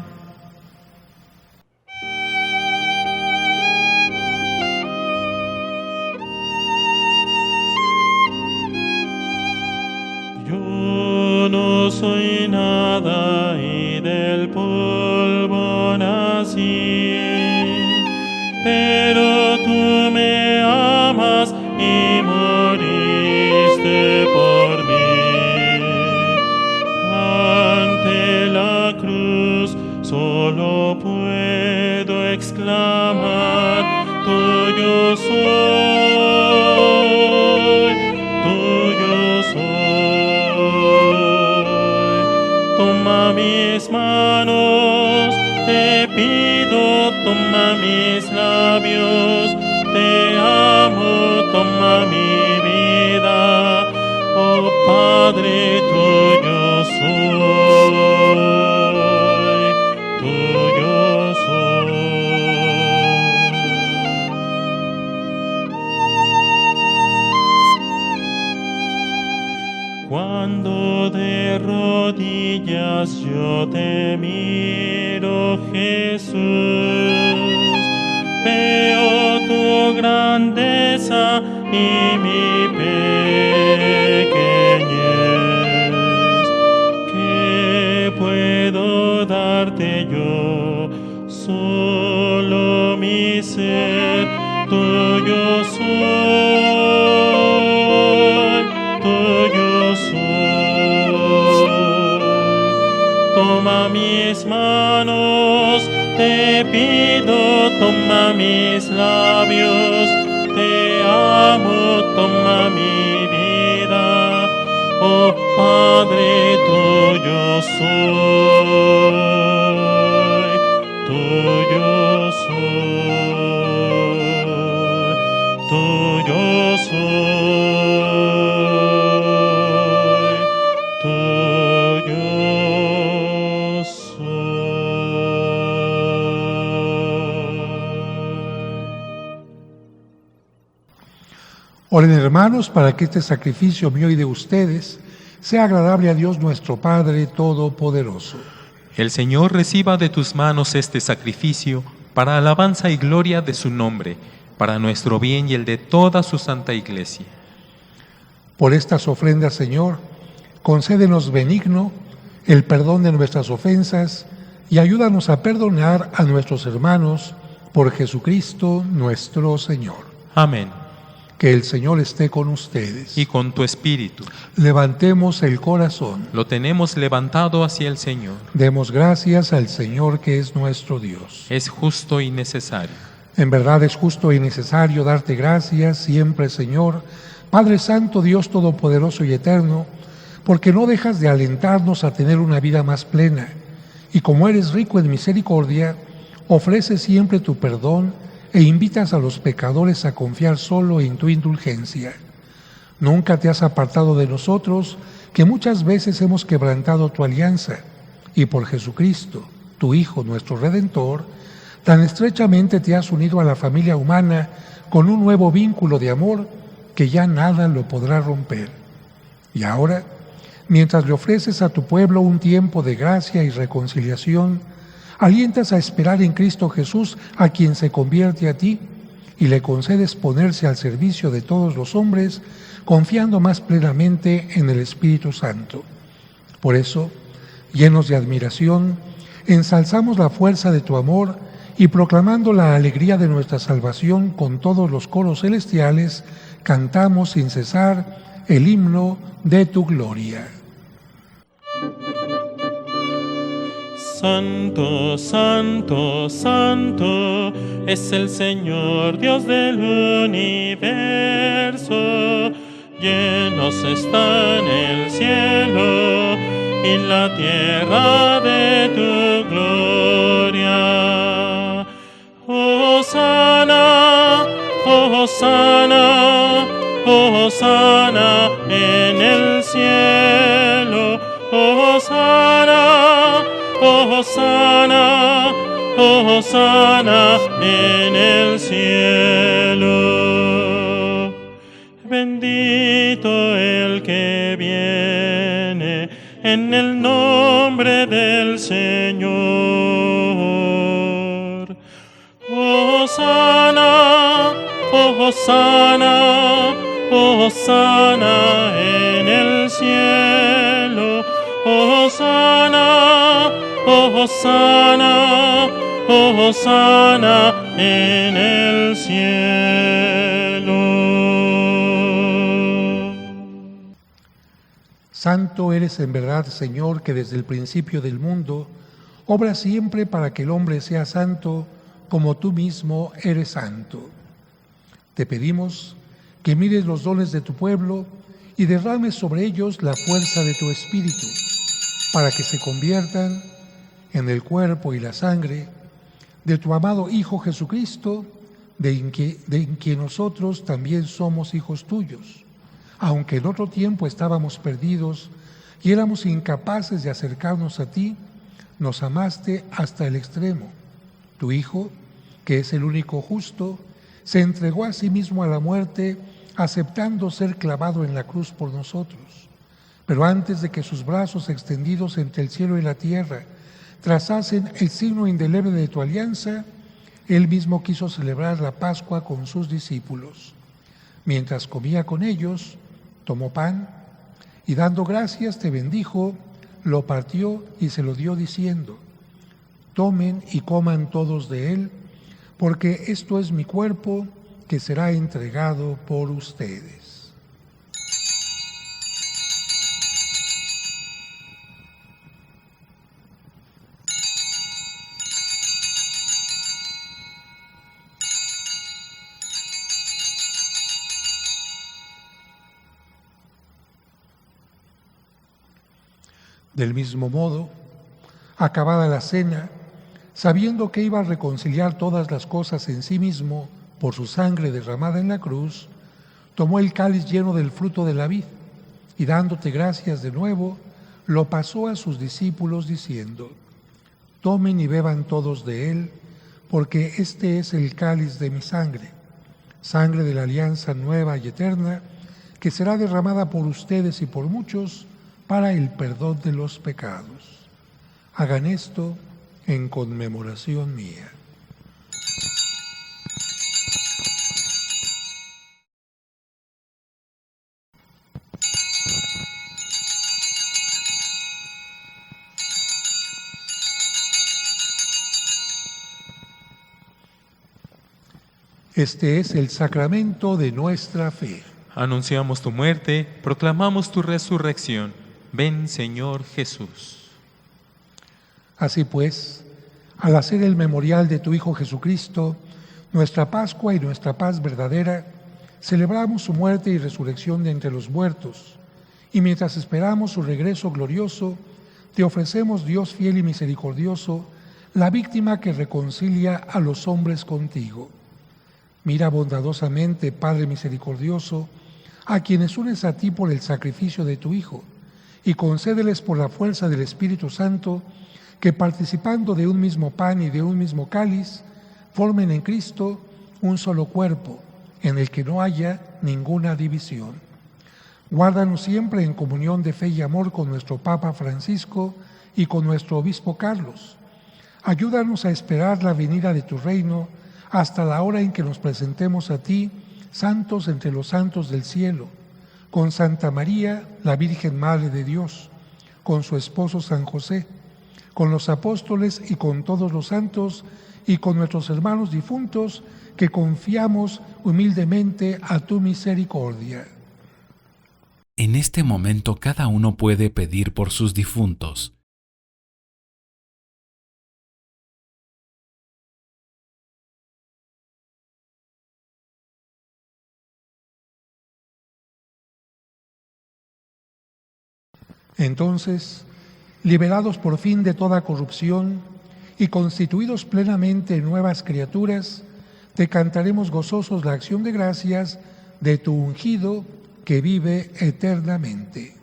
B: Yo no soy nada y del polvo nací, pero tú me amas y moriste por mí. Ante la cruz solo puedo exclamar, tuyo soy, tuyo soy. Toma mis manos, te pido, toma mis labios, te amo, toma mi vida, oh Padre, tuyo soy, tuyo soy. Cuando de rodillas yo te miro, Jesús, veo tu grandeza y mi pequeñez. ¿Qué puedo darte yo? Solo mi ser, tuyo soy, tuyo soy. Toma mis manos, te pido, toma mis labios, te amo, toma mi vida, oh Padre, tuyo soy, tuyo soy, tuyo soy, tuyo soy.
C: Oren, hermanos, para que este sacrificio mío y de ustedes sea agradable a Dios nuestro Padre Todopoderoso.
D: El Señor reciba de tus manos este sacrificio para alabanza y gloria de su nombre, para nuestro bien y el de toda su santa Iglesia.
C: Por estas ofrendas, Señor, concédenos benigno el perdón de nuestras ofensas y ayúdanos a perdonar a nuestros hermanos por Jesucristo nuestro Señor.
D: Amén.
C: Que el Señor esté con ustedes.
D: Y con tu espíritu.
C: Levantemos el corazón.
D: Lo tenemos levantado hacia el Señor.
C: Demos gracias al Señor que es nuestro Dios.
D: Es justo y necesario.
C: En verdad es justo y necesario darte gracias siempre, Señor, Padre Santo, Dios Todopoderoso y Eterno, porque no dejas de alentarnos a tener una vida más plena, y como eres rico en misericordia, ofreces siempre tu perdón e invitas a los pecadores a confiar solo en tu indulgencia. Nunca te has apartado de nosotros, que muchas veces hemos quebrantado tu alianza, y por Jesucristo, tu Hijo, nuestro Redentor, tan estrechamente te has unido a la familia humana con un nuevo vínculo de amor que ya nada lo podrá romper. Y ahora, mientras le ofreces a tu pueblo un tiempo de gracia y reconciliación, alientas a esperar en Cristo Jesús, a quien se convierte a ti, y le concedes ponerse al servicio de todos los hombres, confiando más plenamente en el Espíritu Santo. Por eso, llenos de admiración, ensalzamos la fuerza de tu amor y proclamando la alegría de nuestra salvación con todos los coros celestiales, cantamos sin cesar el himno de tu gloria.
B: Santo, santo, santo, es el Señor Dios del universo. Llenos están el cielo y la tierra de tu gloria. Hosana, Hosana en el cielo. Bendito el que viene en el nombre del Señor. Hosana, Hosana, Hosana en el cielo. Hosana, Hosana, Hosana en el cielo.
C: Santo eres en verdad, Señor, que desde el principio del mundo obras siempre para que el hombre sea santo, como tú mismo eres santo. Te pedimos que mires los dones de tu pueblo y derrames sobre ellos la fuerza de tu Espíritu, para que se conviertan en el cuerpo y la sangre de tu amado Hijo Jesucristo, de quien nosotros también somos hijos tuyos. Aunque en otro tiempo estábamos perdidos y éramos incapaces de acercarnos a ti, nos amaste hasta el extremo. Tu Hijo, que es el único justo, se entregó a sí mismo a la muerte, aceptando ser clavado en la cruz por nosotros. Pero antes de que sus brazos extendidos entre el cielo y la tierra trazasen el signo indeleble de tu alianza, Él mismo quiso celebrar la Pascua con sus discípulos. Mientras comía con ellos, tomó pan y dando gracias te bendijo, lo partió y se lo dio diciendo: tomen y coman todos de él, porque esto es mi cuerpo que será entregado por ustedes. Del mismo modo, acabada la cena, sabiendo que iba a reconciliar todas las cosas en sí mismo por su sangre derramada en la cruz, tomó el cáliz lleno del fruto de la vid y dándote gracias de nuevo, lo pasó a sus discípulos diciendo: tomen y beban todos de él, porque este es el cáliz de mi sangre, sangre de la alianza nueva y eterna, que será derramada por ustedes y por muchos para el perdón de los pecados. Hagan esto en conmemoración mía. Este es el sacramento de nuestra fe.
D: Anunciamos tu muerte, proclamamos tu resurrección. Ven, Señor Jesús.
C: Así pues, al hacer el memorial de tu Hijo Jesucristo, nuestra Pascua y nuestra paz verdadera, celebramos su muerte y resurrección de entre los muertos, y mientras esperamos su regreso glorioso, te ofrecemos, Dios fiel y misericordioso, la víctima que reconcilia a los hombres contigo. Mira bondadosamente, Padre misericordioso, a quienes unes a ti por el sacrificio de tu Hijo, y concédeles por la fuerza del Espíritu Santo que participando de un mismo pan y de un mismo cáliz, formen en Cristo un solo cuerpo, en el que no haya ninguna división. Guárdanos siempre en comunión de fe y amor con nuestro Papa Francisco y con nuestro Obispo Carlos. Ayúdanos a esperar la venida de tu reino hasta la hora en que nos presentemos a ti, santos entre los santos del cielo, con Santa María, la Virgen Madre de Dios, con su esposo San José, con los apóstoles y con todos los santos y con nuestros hermanos difuntos que confiamos humildemente a tu misericordia.
A: En este momento cada uno puede pedir por sus difuntos.
C: Entonces, liberados por fin de toda corrupción y constituidos plenamente en nuevas criaturas, te cantaremos gozosos la acción de gracias de tu ungido que vive eternamente.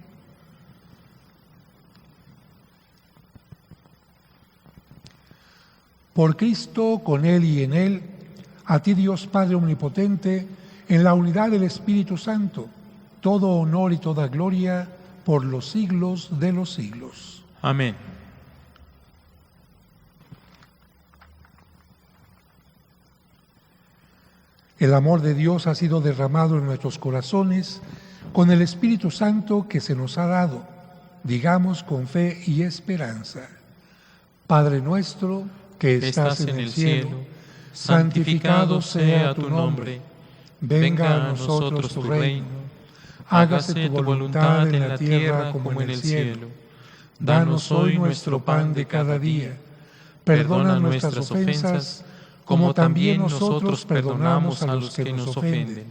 C: Por Cristo, con Él y en Él, a ti Dios Padre Omnipotente, en la unidad del Espíritu Santo, todo honor y toda gloria por los siglos de los siglos.
D: Amén.
C: El amor de Dios ha sido derramado en nuestros corazones con el Espíritu Santo que se nos ha dado, digamos con fe y esperanza. Padre nuestro que estás en el cielo, santificado sea tu nombre. Venga a nosotros tu reino. Hágase tu voluntad en la tierra como en el cielo. Danos hoy nuestro pan de cada día. Perdona nuestras ofensas, como también nosotros perdonamos a los que nos ofenden.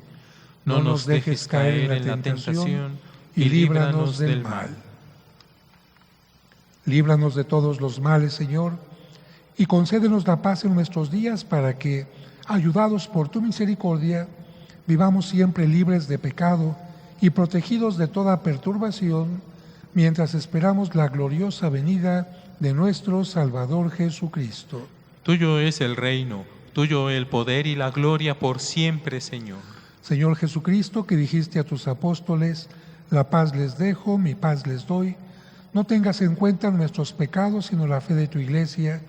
C: No nos dejes caer en la tentación y líbranos del mal. Líbranos de todos los males, Señor, y concédenos la paz en nuestros días para que, ayudados por tu misericordia, vivamos siempre libres de pecado y protegidos de toda perturbación, mientras esperamos la gloriosa venida de nuestro Salvador Jesucristo.
D: Tuyo es el reino, tuyo el poder y la gloria por siempre, Señor.
C: Señor Jesucristo, que dijiste a tus apóstoles, la paz les dejo, mi paz les doy, no tengas en cuenta nuestros pecados, sino la fe de tu Iglesia,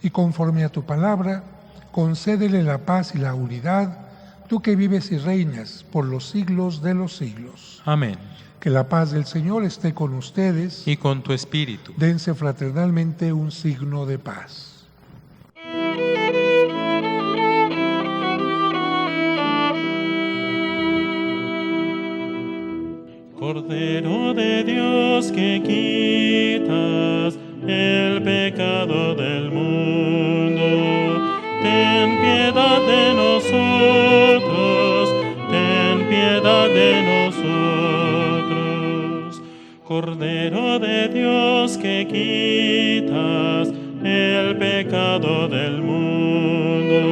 C: y conforme a tu palabra, concédele la paz y la unidad, tú que vives y reinas por los siglos de los siglos.
D: Amén.
C: Que la paz del Señor esté con ustedes.
D: Y con tu espíritu.
C: Dense fraternalmente un signo de paz.
B: Cordero de Dios que quitas el pecado del mundo, ten piedad de nosotros, ten piedad de nosotros. Cordero de Dios que quitas el pecado del mundo,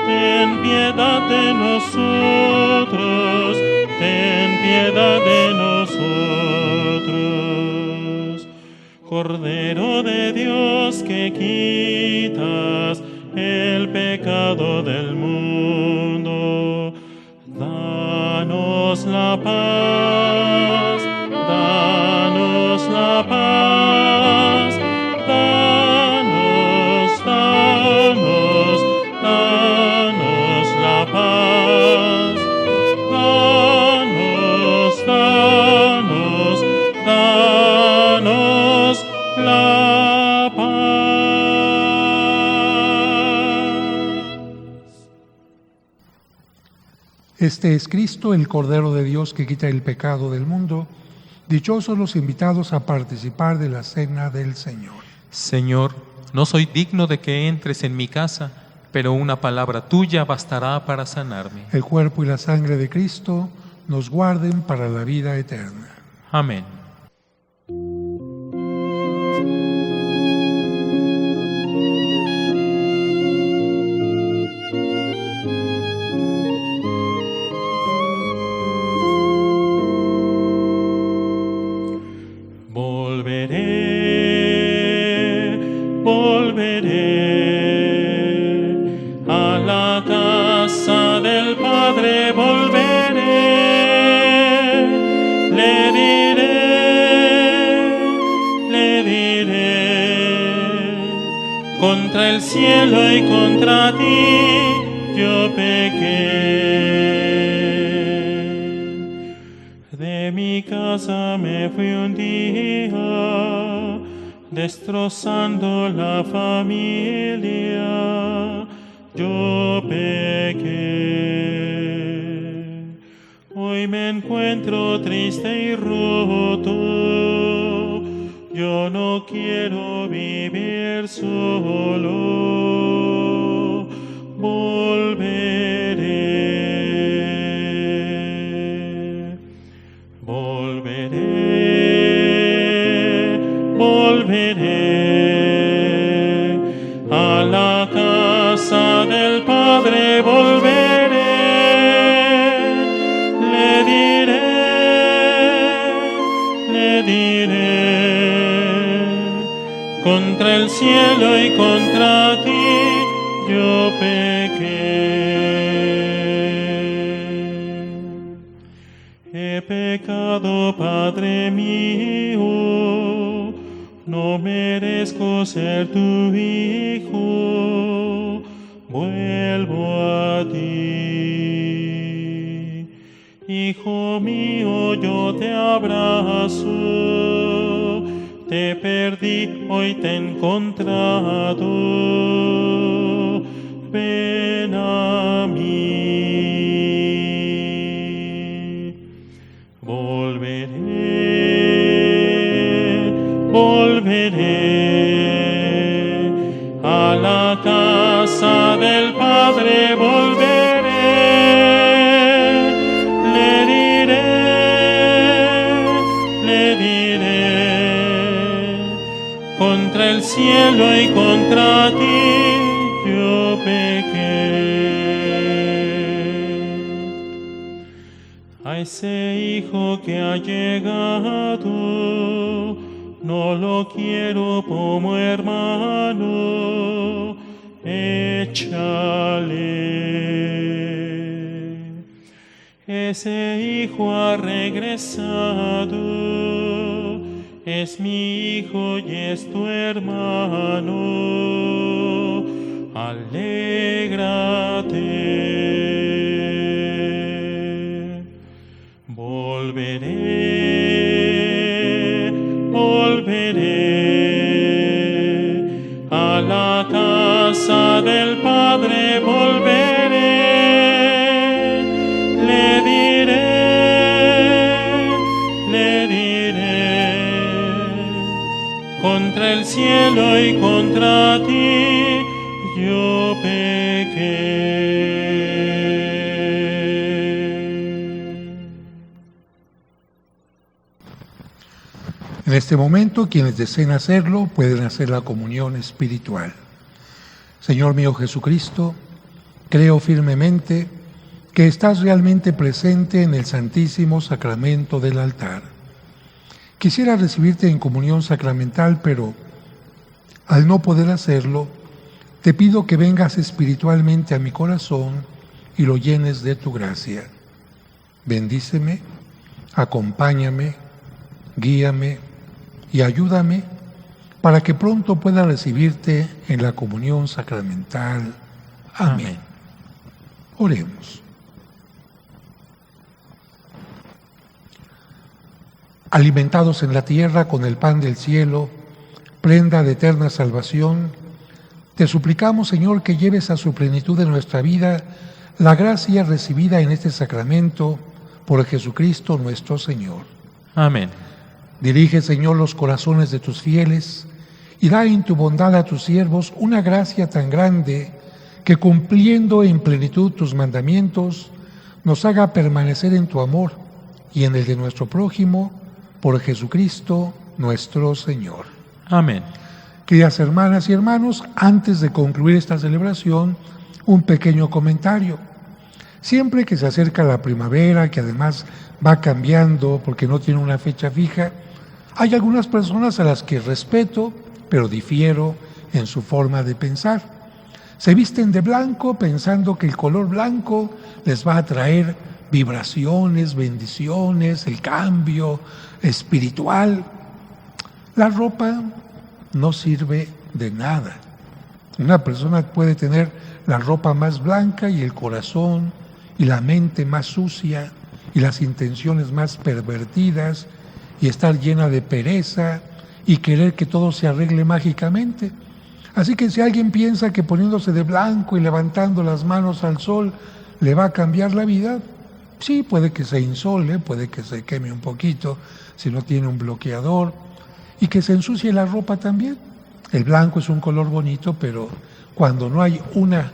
B: ten piedad de nosotros, ten piedad de nosotros. Cordero de Dios que quitas el pecado del mundo, danos la paz, danos la paz, danos, danos, danos la paz, danos, danos, danos la paz.
C: Este es Cristo, el Cordero de Dios que quita el pecado del mundo. Dichosos los invitados a participar de la cena del Señor.
D: Señor, no soy digno de que entres en mi casa, pero una palabra tuya bastará para sanarme.
C: El cuerpo y la sangre de Cristo nos guarden para la vida eterna.
D: Amén.
B: Volveré a la casa del Padre, volveré, le diré, contra el cielo y contra ti yo pequé. De mi casa me fui un día, destrozando la familia, yo pequé. Hoy me encuentro triste y roto, yo no quiero vivir solo, volveré, volveré. Volveré a la casa del Padre, volveré, le diré, contra el cielo y contra ti yo pequé. He pecado, Padre mío, no merezco ser tu hijo, vuelvo a ti. Hijo mío, yo te abrazo, te perdí, hoy te he encontrado, ven a mí. Volveré a la casa del Padre, volveré, le diré, contra el cielo y contra ti yo pequé. A ese hijo que ha llegado, no lo quiero como hermano, échale. Ese hijo ha regresado, es mi hijo y es tu hermano, alégrate. Volveré a la casa del Padre, volveré, le diré, contra el cielo y contra ti yo pequé.
C: En este momento, quienes deseen hacerlo pueden hacer la comunión espiritual. Señor mío Jesucristo, creo firmemente que estás realmente presente en el Santísimo Sacramento del altar. Quisiera recibirte en comunión sacramental, pero al no poder hacerlo, te pido que vengas espiritualmente a mi corazón y lo llenes de tu gracia. Bendíceme, acompáñame, guíame y ayúdame para que pronto pueda recibirte en la comunión sacramental. Amén. Oremos. Alimentados en la tierra con el pan del cielo, prenda de eterna salvación, te suplicamos, Señor, que lleves a su plenitud en nuestra vida la gracia recibida en este sacramento por Jesucristo nuestro Señor.
D: Amén.
C: Dirige, Señor, los corazones de tus fieles y da en tu bondad a tus siervos una gracia tan grande que, cumpliendo en plenitud tus mandamientos, nos haga permanecer en tu amor y en el de nuestro prójimo, por Jesucristo nuestro Señor.
D: Amén.
C: Queridas hermanas y hermanos, antes de concluir esta celebración, un pequeño comentario. Siempre que se acerca la primavera, que además va cambiando porque no tiene una fecha fija, hay algunas personas a las que respeto, pero difiero en su forma de pensar. Se visten de blanco pensando que el color blanco les va a traer vibraciones, bendiciones, el cambio espiritual. La ropa no sirve de nada. Una persona puede tener la ropa más blanca y el corazón y la mente más sucia y las intenciones más pervertidas y estar llena de pereza y querer que todo se arregle mágicamente. Así que si alguien piensa que poniéndose de blanco y levantando las manos al sol le va a cambiar la vida, sí, puede que se insole, puede que se queme un poquito si no tiene un bloqueador y que se ensucie la ropa también. El blanco es un color bonito, pero cuando no hay una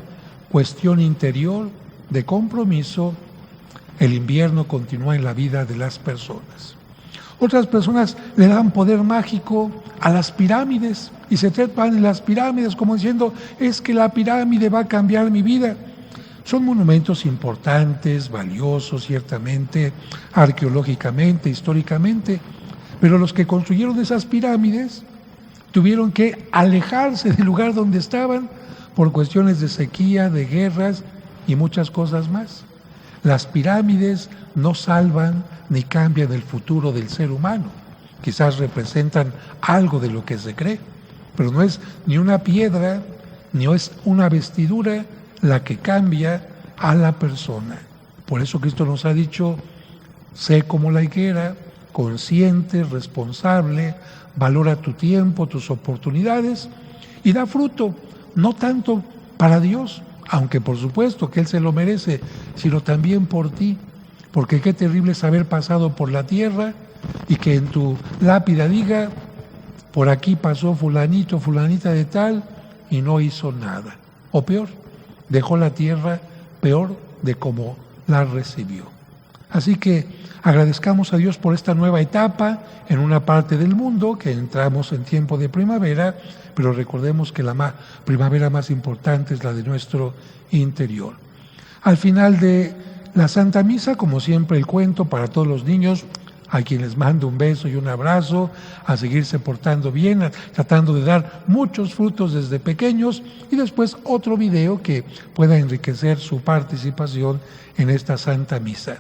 C: cuestión interior de compromiso, el invierno continúa en la vida de las personas. Otras personas le dan poder mágico a las pirámides y se trepan en las pirámides como diciendo, es que la pirámide va a cambiar mi vida. Son monumentos importantes, valiosos ciertamente, arqueológicamente, históricamente, pero los que construyeron esas pirámides tuvieron que alejarse del lugar donde estaban por cuestiones de sequía, de guerras y muchas cosas más. Las pirámides no salvan ni cambian el futuro del ser humano. Quizás representan algo de lo que se cree, pero no es ni una piedra, ni es una vestidura la que cambia a la persona. Por eso Cristo nos ha dicho, sé como la higuera, consciente, responsable, valora tu tiempo, tus oportunidades y da fruto, no tanto para Dios, aunque por supuesto que Él se lo merece, sino también por ti, porque qué terrible es haber pasado por la tierra y que en tu lápida diga, por aquí pasó fulanito, fulanita de tal y no hizo nada, o peor, dejó la tierra peor de como la recibió. Así que agradezcamos a Dios por esta nueva etapa en una parte del mundo, que entramos en tiempo de primavera, pero recordemos que la primavera más importante es la de nuestro interior. Al final de la Santa Misa, como siempre, el cuento para todos los niños, a quienes mando un beso y un abrazo, a seguirse portando bien, tratando de dar muchos frutos desde pequeños, y después otro video que pueda enriquecer su participación en esta Santa Misa.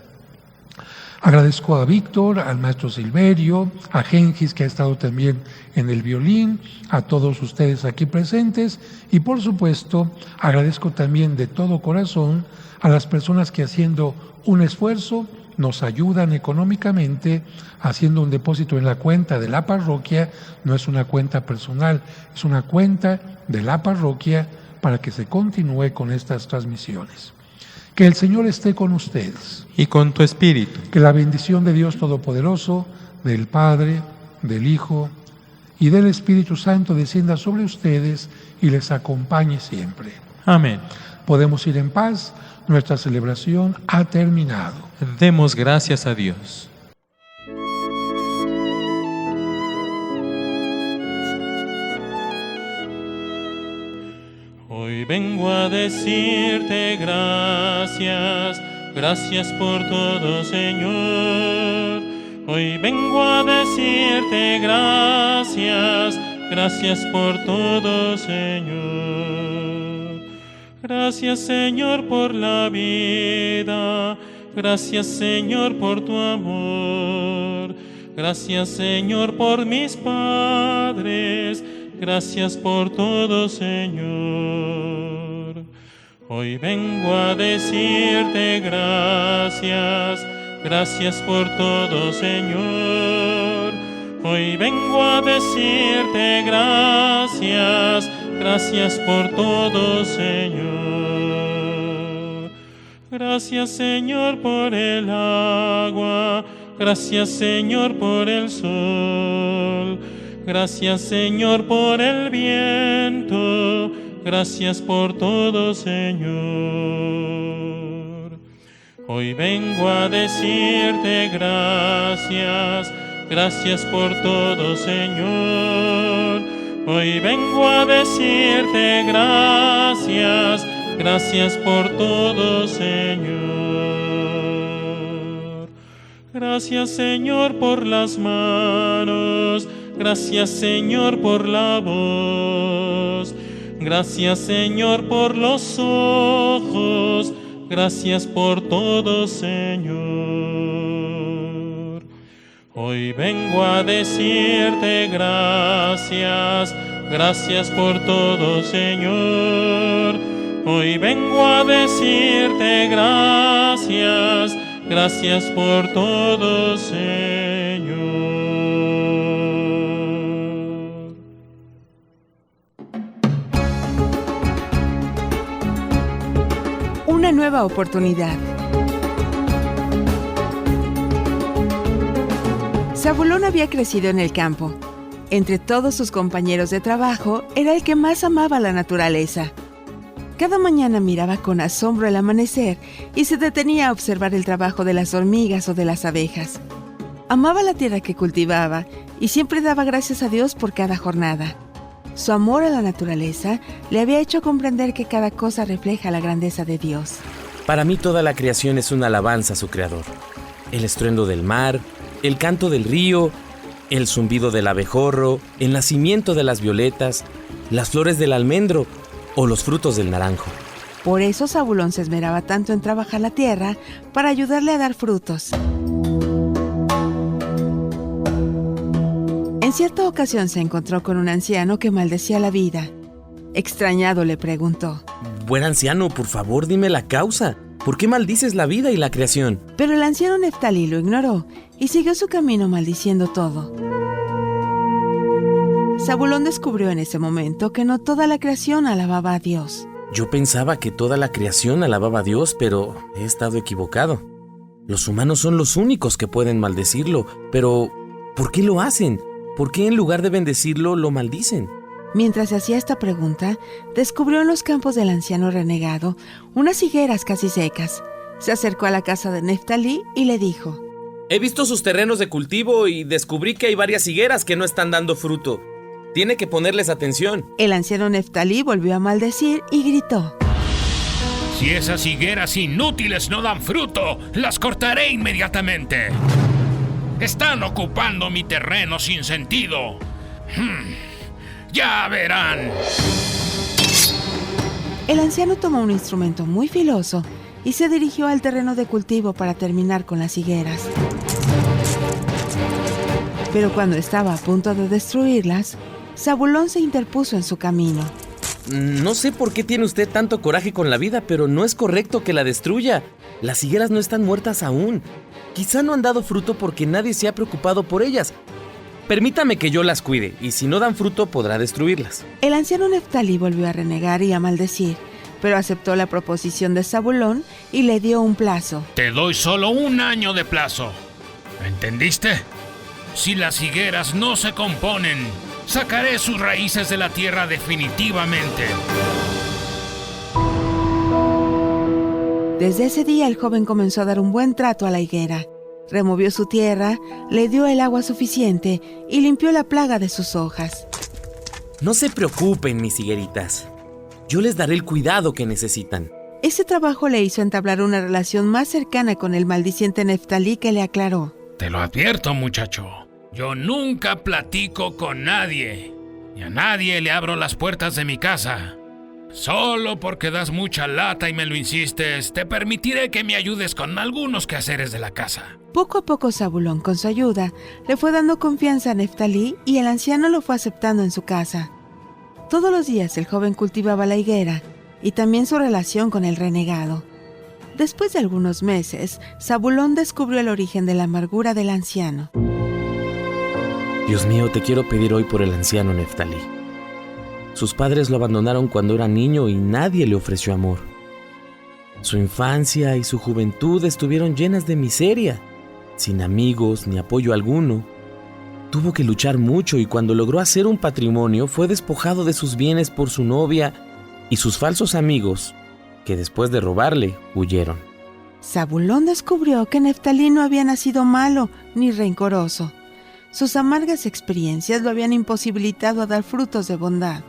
C: Agradezco a Víctor, al maestro Silverio, a Gengis, que ha estado también en el violín, a todos ustedes aquí presentes, y por supuesto agradezco también de todo corazón a las personas que, haciendo un esfuerzo, nos ayudan económicamente haciendo un depósito en la cuenta de la parroquia. No es una cuenta personal, es una cuenta de la parroquia para que se continúe con estas transmisiones. Que el Señor esté con ustedes.
D: Y con tu espíritu.
C: Que la bendición de Dios Todopoderoso, del Padre, del Hijo y del Espíritu Santo descienda sobre ustedes y les acompañe siempre.
D: Amén.
C: Podemos ir en paz. Nuestra celebración ha terminado.
D: Demos gracias a Dios.
B: Hoy vengo a decirte gracias, gracias por todo, Señor. Hoy vengo a decirte gracias, gracias por todo, Señor. Gracias, Señor, por la vida. Gracias, Señor, por tu amor. Gracias, Señor, por mis padres. Gracias por todo, Señor. Hoy vengo a decirte gracias. Gracias por todo, Señor. Hoy vengo a decirte gracias. Gracias por todo, Señor. Gracias, Señor, por el agua. Gracias, Señor, por el sol. Gracias, Señor, por el viento. Gracias por todo, Señor. Hoy vengo a decirte gracias. Gracias por todo, Señor. Hoy vengo a decirte gracias, gracias por todo, Señor. Gracias, Señor, por las manos, gracias, Señor, por la voz, gracias, Señor, por los ojos, gracias por todo, Señor. Hoy vengo a decirte gracias, gracias por todo, Señor. Hoy vengo a decirte gracias, gracias por todo, Señor.
H: Una nueva oportunidad. Zabulón había crecido en el campo. Entre todos sus compañeros de trabajo, era el que más amaba la naturaleza. Cada mañana miraba con asombro el amanecer y se detenía a observar el trabajo de las hormigas o de las abejas. Amaba la tierra que cultivaba y siempre daba gracias a Dios por cada jornada. Su amor a la naturaleza le había hecho comprender que cada cosa refleja la grandeza de Dios.
I: Para mí toda la creación es una alabanza a su Creador. El estruendo del mar, el canto del río el zumbido del abejorro, el nacimiento de las violetas, las flores del almendro o los frutos del naranjo.
H: Por eso Zabulón se esmeraba tanto en trabajar la tierra para ayudarle a dar frutos. En cierta ocasión se encontró con un anciano que maldecía la vida. Extrañado le preguntó:
I: Buen anciano, por favor, dime la causa. ¿Por qué maldices la vida y la creación?
H: Pero el anciano Neftalí lo ignoró y siguió su camino maldiciendo todo. Zabulón descubrió en ese momento que no toda la creación alababa a Dios.
I: Yo pensaba que toda la creación alababa a Dios, pero he estado equivocado. Los humanos son los únicos que pueden maldecirlo, pero ¿por qué lo hacen? ¿Por qué en lugar de bendecirlo, lo maldicen?
H: Mientras se hacía esta pregunta, descubrió en los campos del anciano renegado unas higueras casi secas. Se acercó a la casa de Neftalí y le dijo:
I: He visto sus terrenos de cultivo y descubrí que hay varias higueras que no están dando fruto. Tiene que ponerles atención.
H: El anciano Neftalí volvió a maldecir y gritó:
J: Si esas higueras inútiles no dan fruto, las cortaré inmediatamente. Están ocupando mi terreno sin sentido. Ya verán.
H: El anciano tomó un instrumento muy filoso y se dirigió al terreno de cultivo para terminar con las higueras. Pero cuando estaba a punto de destruirlas, Zabulón se interpuso en su camino.
I: No sé por qué tiene usted tanto coraje con la vida, pero no es correcto que la destruya. Las higueras no están muertas aún. Quizá no han dado fruto porque nadie se ha preocupado por ellas. Permítame que yo las cuide, y si no dan fruto podrá destruirlas.
H: El anciano Neftalí volvió a renegar y a maldecir, pero aceptó la proposición de Zabulón y le dio un plazo.
J: Te doy solo 1 año de plazo. ¿Entendiste? Si las higueras no se componen, sacaré sus raíces de la tierra definitivamente.
H: Desde ese día el joven comenzó a dar un buen trato a la higuera. Removió su tierra, le dio el agua suficiente y limpió la plaga de sus hojas.
I: No se preocupen, mis higueritas. Yo les daré el cuidado que necesitan.
H: Ese trabajo le hizo entablar una relación más cercana con el maldiciente Neftalí, que le aclaró:
J: Te lo advierto, muchacho. Yo nunca platico con nadie. Y a nadie le abro las puertas de mi casa. Solo porque das mucha lata y me lo insistes, te permitiré que me ayudes con algunos quehaceres de la casa.
H: Poco a poco Zabulón, con su ayuda, le fue dando confianza a Neftalí y el anciano lo fue aceptando en su casa. Todos los días el joven cultivaba la higuera y también su relación con el renegado. Después de algunos meses, Zabulón descubrió el origen de la amargura del anciano.
I: Dios mío, te quiero pedir hoy por el anciano Neftalí. Sus padres lo abandonaron cuando era niño y nadie le ofreció amor. Su infancia y su juventud estuvieron llenas de miseria, sin amigos ni apoyo alguno. Tuvo que luchar mucho y cuando logró hacer un patrimonio fue despojado de sus bienes por su novia y sus falsos amigos, que después de robarle, huyeron.
H: Zabulón descubrió que Neftalí no había nacido malo ni rencoroso. Sus amargas experiencias lo habían imposibilitado a dar frutos de bondad.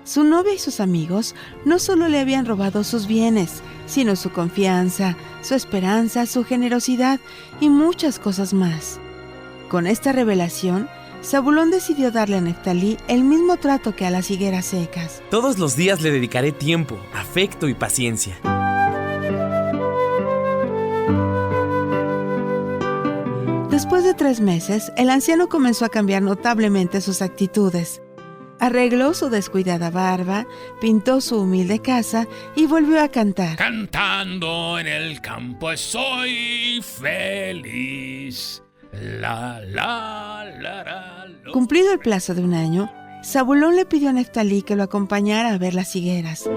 H: Su novia y sus amigos no solo le habían robado sus bienes, sino su confianza, su esperanza, su generosidad y muchas cosas más. Con esta revelación, Zabulón decidió darle a Neftalí el mismo trato que a las higueras secas.
I: Todos los días le dedicaré tiempo, afecto y paciencia.
H: Después de 3 meses, el anciano comenzó a cambiar notablemente sus actitudes. Arregló su descuidada barba, pintó su humilde casa y volvió a cantar.
J: Cantando en el campo soy feliz. La, la, la, la, lo.
H: Cumplido el plazo de 1 año, Zabulón le pidió a Neftalí que lo acompañara a ver las higueras.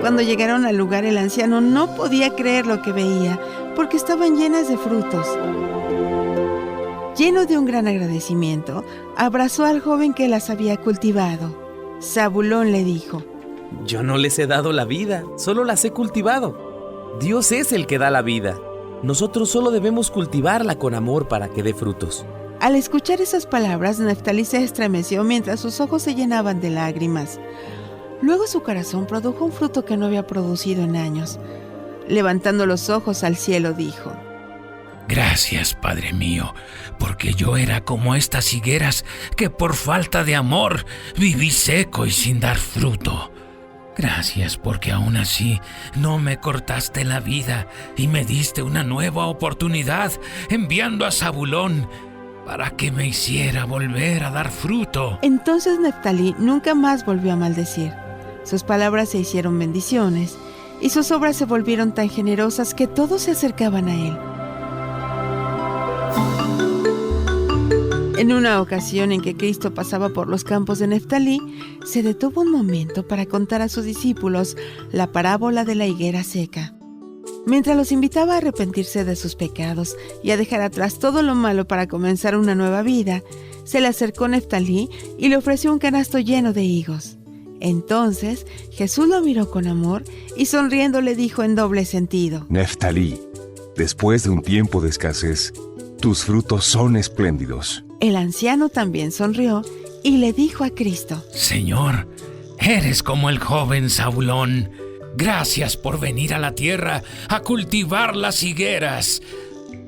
H: Cuando llegaron al lugar, el anciano no podía creer lo que veía, porque estaban llenas de frutos. Lleno de un gran agradecimiento, abrazó al joven que las había cultivado. Zabulón le dijo:
I: Yo no les he dado la vida, solo las he cultivado. Dios es el que da la vida. Nosotros solo debemos cultivarla con amor para que dé frutos.
H: Al escuchar esas palabras, Neftalí se estremeció mientras sus ojos se llenaban de lágrimas. Luego su corazón produjo un fruto que no había producido en años. Levantando los ojos al cielo, dijo:
J: Gracias, Padre mío, porque yo era como estas higueras que por falta de amor viví seco y sin dar fruto. Gracias porque aún así no me cortaste la vida y me diste una nueva oportunidad enviando a Zabulón para que me hiciera volver a dar fruto.
H: Entonces Neftalí nunca más volvió a maldecir. Sus palabras se hicieron bendiciones y sus obras se volvieron tan generosas que todos se acercaban a él. En una ocasión en que Cristo pasaba por los campos de Neftalí, se detuvo un momento para contar a sus discípulos la parábola de la higuera seca. Mientras los invitaba a arrepentirse de sus pecados y a dejar atrás todo lo malo para comenzar una nueva vida, se le acercó Neftalí y le ofreció un canasto lleno de higos. Entonces Jesús lo miró con amor y sonriendo le dijo en doble sentido:
K: Neftalí, después de un tiempo de escasez, tus frutos son espléndidos.
H: El anciano también sonrió y le dijo a Cristo:
J: Señor, eres como el joven Zabulón. Gracias por venir a la tierra a cultivar las higueras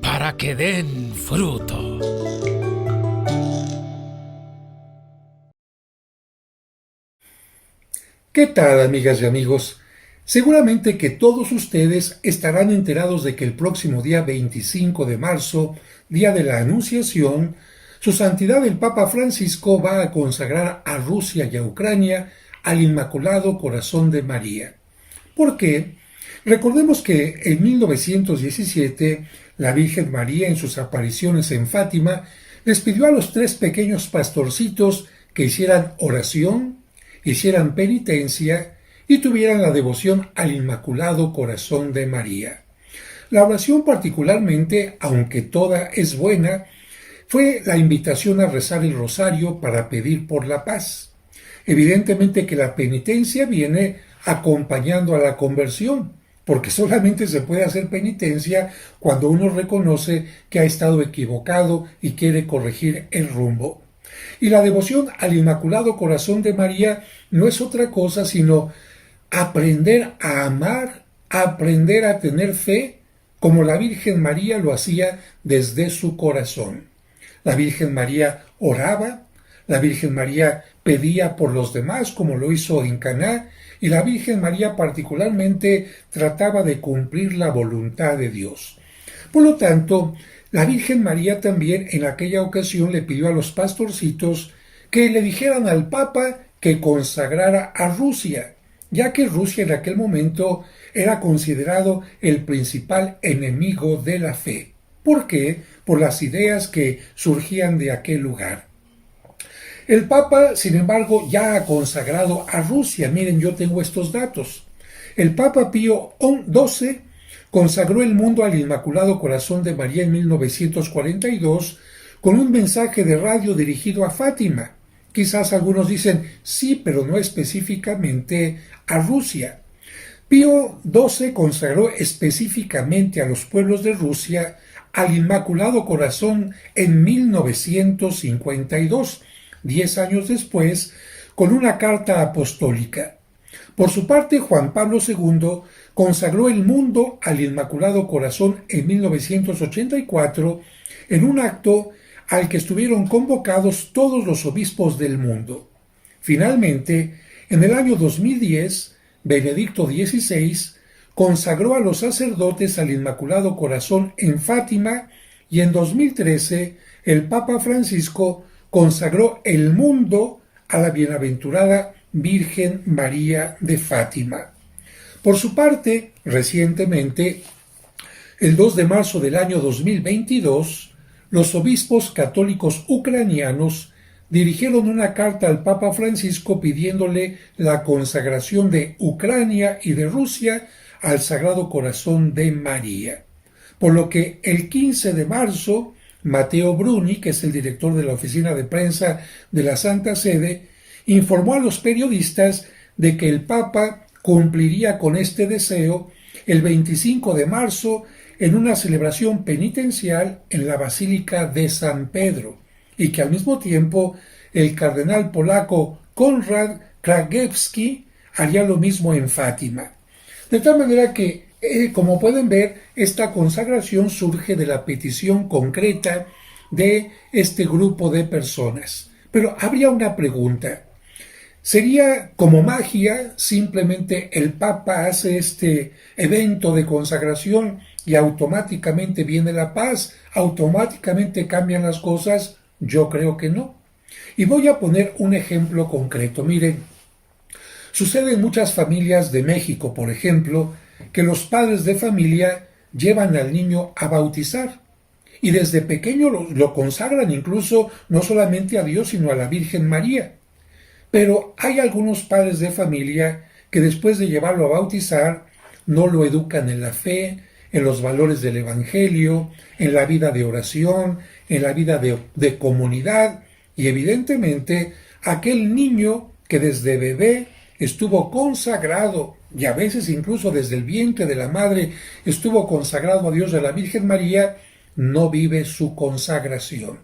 J: para que den fruto.
C: ¿Qué tal, amigas y amigos? Seguramente que todos ustedes estarán enterados de que el próximo día 25 de marzo, día de la Anunciación, Su Santidad el Papa Francisco va a consagrar a Rusia y a Ucrania al Inmaculado Corazón de María. ¿Por qué? Recordemos que en 1917 la Virgen María en sus apariciones en Fátima les pidió a los 3 pequeños pastorcitos que hicieran oración, hicieran penitencia y tuvieran la devoción al Inmaculado Corazón de María. La oración particularmente, aunque toda es buena, fue la invitación a rezar el rosario para pedir por la paz. Evidentemente que la penitencia viene acompañando a la conversión, porque solamente se puede hacer penitencia cuando uno reconoce que ha estado equivocado y quiere corregir el rumbo. Y la devoción al Inmaculado Corazón de María no es otra cosa sino aprender a amar, aprender a tener fe, como la Virgen María lo hacía desde su corazón. La Virgen María oraba, la Virgen María pedía por los demás, como lo hizo en Caná, y la Virgen María particularmente trataba de cumplir la voluntad de Dios. Por lo tanto, la Virgen María también en aquella ocasión le pidió a los pastorcitos que le dijeran al Papa que consagrara a Rusia, ya que Rusia en aquel momento era considerado el principal enemigo de la fe. ¿Por qué? Por las ideas que surgían de aquel lugar. El Papa, sin embargo, ya ha consagrado a Rusia. Miren, yo tengo estos datos. El Papa Pío XII consagró el mundo al Inmaculado Corazón de María en 1942 con un mensaje de radio dirigido a Fátima. Quizás algunos dicen, sí, pero no específicamente a Rusia. Pío XII consagró específicamente a los pueblos de Rusia al Inmaculado Corazón en 1952, 10 años después, con una carta apostólica. Por su parte, Juan Pablo II consagró el mundo al Inmaculado Corazón en 1984 en un acto al que estuvieron convocados todos los obispos del mundo. Finalmente, en el año 2010, Benedicto XVI consagró a los sacerdotes al Inmaculado Corazón en Fátima y en 2013 el Papa Francisco consagró el mundo a la bienaventurada Virgen María de Fátima. Por su parte, recientemente, el 2 de marzo del año 2022, los obispos católicos ucranianos dirigieron una carta al Papa Francisco pidiéndole la consagración de Ucrania y de Rusia al Sagrado Corazón de María. Por lo que el 15 de marzo, Matteo Bruni, que es el director de la oficina de prensa de la Santa Sede, informó a los periodistas de que el Papa cumpliría con este deseo el 25 de marzo en una celebración penitencial en la Basílica de San Pedro, y que al mismo tiempo el cardenal polaco Konrad Krajewski haría lo mismo en Fátima. De tal manera que Como pueden ver, esta consagración surge de la petición concreta de este grupo de personas. Pero habría una pregunta. ¿Sería como magia, simplemente el Papa hace este evento de consagración y automáticamente viene la paz, automáticamente cambian las cosas? Yo creo que no. Y voy a poner un ejemplo concreto. Miren, sucede en muchas familias de México, por ejemplo, que los padres de familia llevan al niño a bautizar y desde pequeño lo consagran incluso no solamente a Dios sino a la Virgen María. Pero hay algunos padres de familia que después de llevarlo a bautizar no lo educan en la fe, en los valores del Evangelio, en la vida de oración, en la vida de comunidad, y evidentemente aquel niño que desde bebé estuvo consagrado, y a veces incluso desde el vientre de la madre estuvo consagrado a Dios y a la Virgen María, no vive su consagración.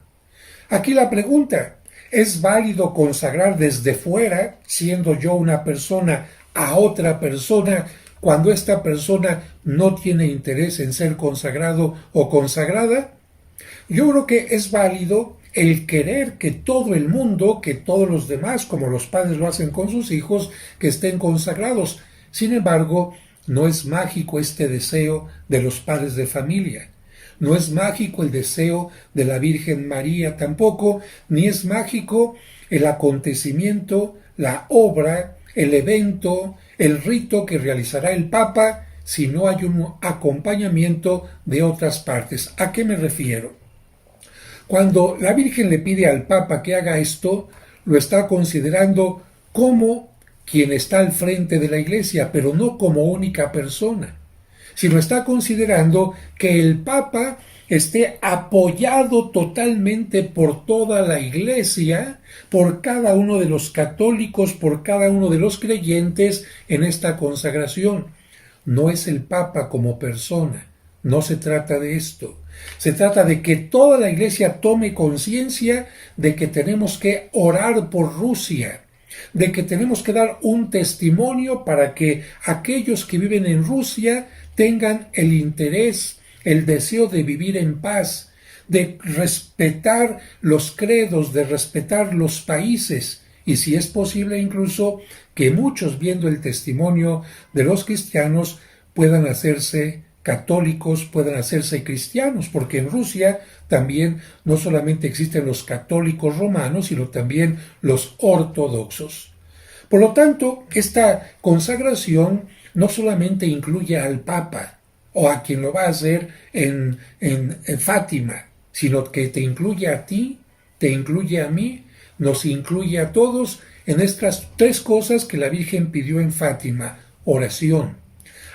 C: Aquí la pregunta: ¿es válido consagrar desde fuera, siendo yo una persona, a otra persona, cuando esta persona no tiene interés en ser consagrado o consagrada? Yo creo que es válido el querer que todo el mundo, que todos los demás, como los padres lo hacen con sus hijos, que estén consagrados. Sin embargo, no es mágico este deseo de los padres de familia. No es mágico el deseo de la Virgen María tampoco, ni es mágico el acontecimiento, la obra, el evento, el rito que realizará el Papa si no hay un acompañamiento de otras partes. ¿A qué me refiero? Cuando la Virgen le pide al Papa que haga esto, lo está considerando como quien está al frente de la Iglesia, pero no como única persona, sino está considerando que el Papa esté apoyado totalmente por toda la Iglesia, por cada uno de los católicos, por cada uno de los creyentes en esta consagración. No es el Papa como persona, no se trata de esto. Se trata de que toda la Iglesia tome conciencia de que tenemos que orar por Rusia, de que tenemos que dar un testimonio para que aquellos que viven en Rusia tengan el interés, el deseo de vivir en paz, de respetar los credos, de respetar los países, y si es posible incluso que muchos, viendo el testimonio de los cristianos, puedan hacerse católicos, puedan hacerse cristianos, porque en Rusia también no solamente existen los católicos romanos, sino también los ortodoxos. Por lo tanto, esta consagración no solamente incluye al Papa o a quien lo va a hacer en Fátima, sino que te incluye a ti, te incluye a mí, nos incluye a todos en estas tres cosas que la Virgen pidió en Fátima: oración.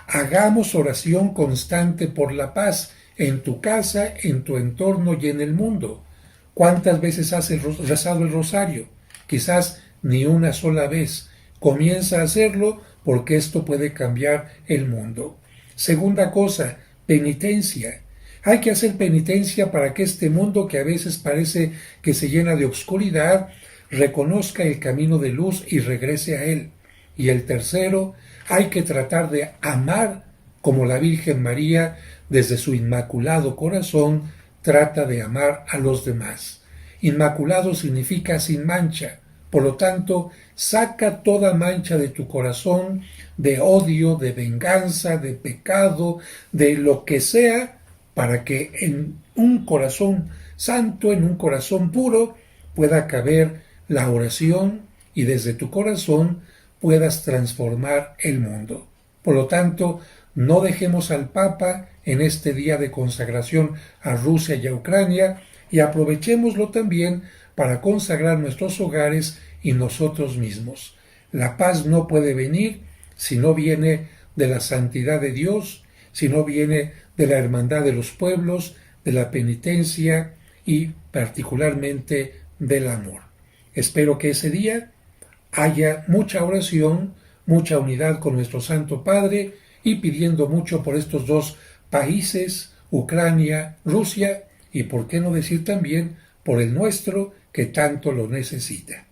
C: Hagamos oración constante por la paz en tu casa, en tu entorno y en el mundo. ¿Cuántas veces has rezado el rosario? Quizás ni una sola vez. Comienza a hacerlo porque esto puede cambiar el mundo. Segunda cosa, penitencia. Hay que hacer penitencia para que este mundo, que a veces parece que se llena de oscuridad, reconozca el camino de luz y regrese a él. Y el tercero, hay que tratar de amar como la Virgen María, desde su inmaculado corazón, trata de amar a los demás. Inmaculado significa sin mancha. Por lo tanto, saca toda mancha de tu corazón, de odio, de venganza, de pecado, de lo que sea, para que en un corazón santo, en un corazón puro, pueda caber la oración y desde tu corazón puedas transformar el mundo. Por lo tanto, no dejemos al Papa en este día de consagración a Rusia y a Ucrania, y aprovechémoslo también para consagrar nuestros hogares y nosotros mismos. La paz no puede venir si no viene de la santidad de Dios, si no viene de la hermandad de los pueblos, de la penitencia y particularmente del amor. Espero que ese día haya mucha oración, mucha unidad con nuestro Santo Padre y pidiendo mucho por estos dos países, Ucrania, Rusia, y por qué no decir también por el nuestro, que tanto lo necesita.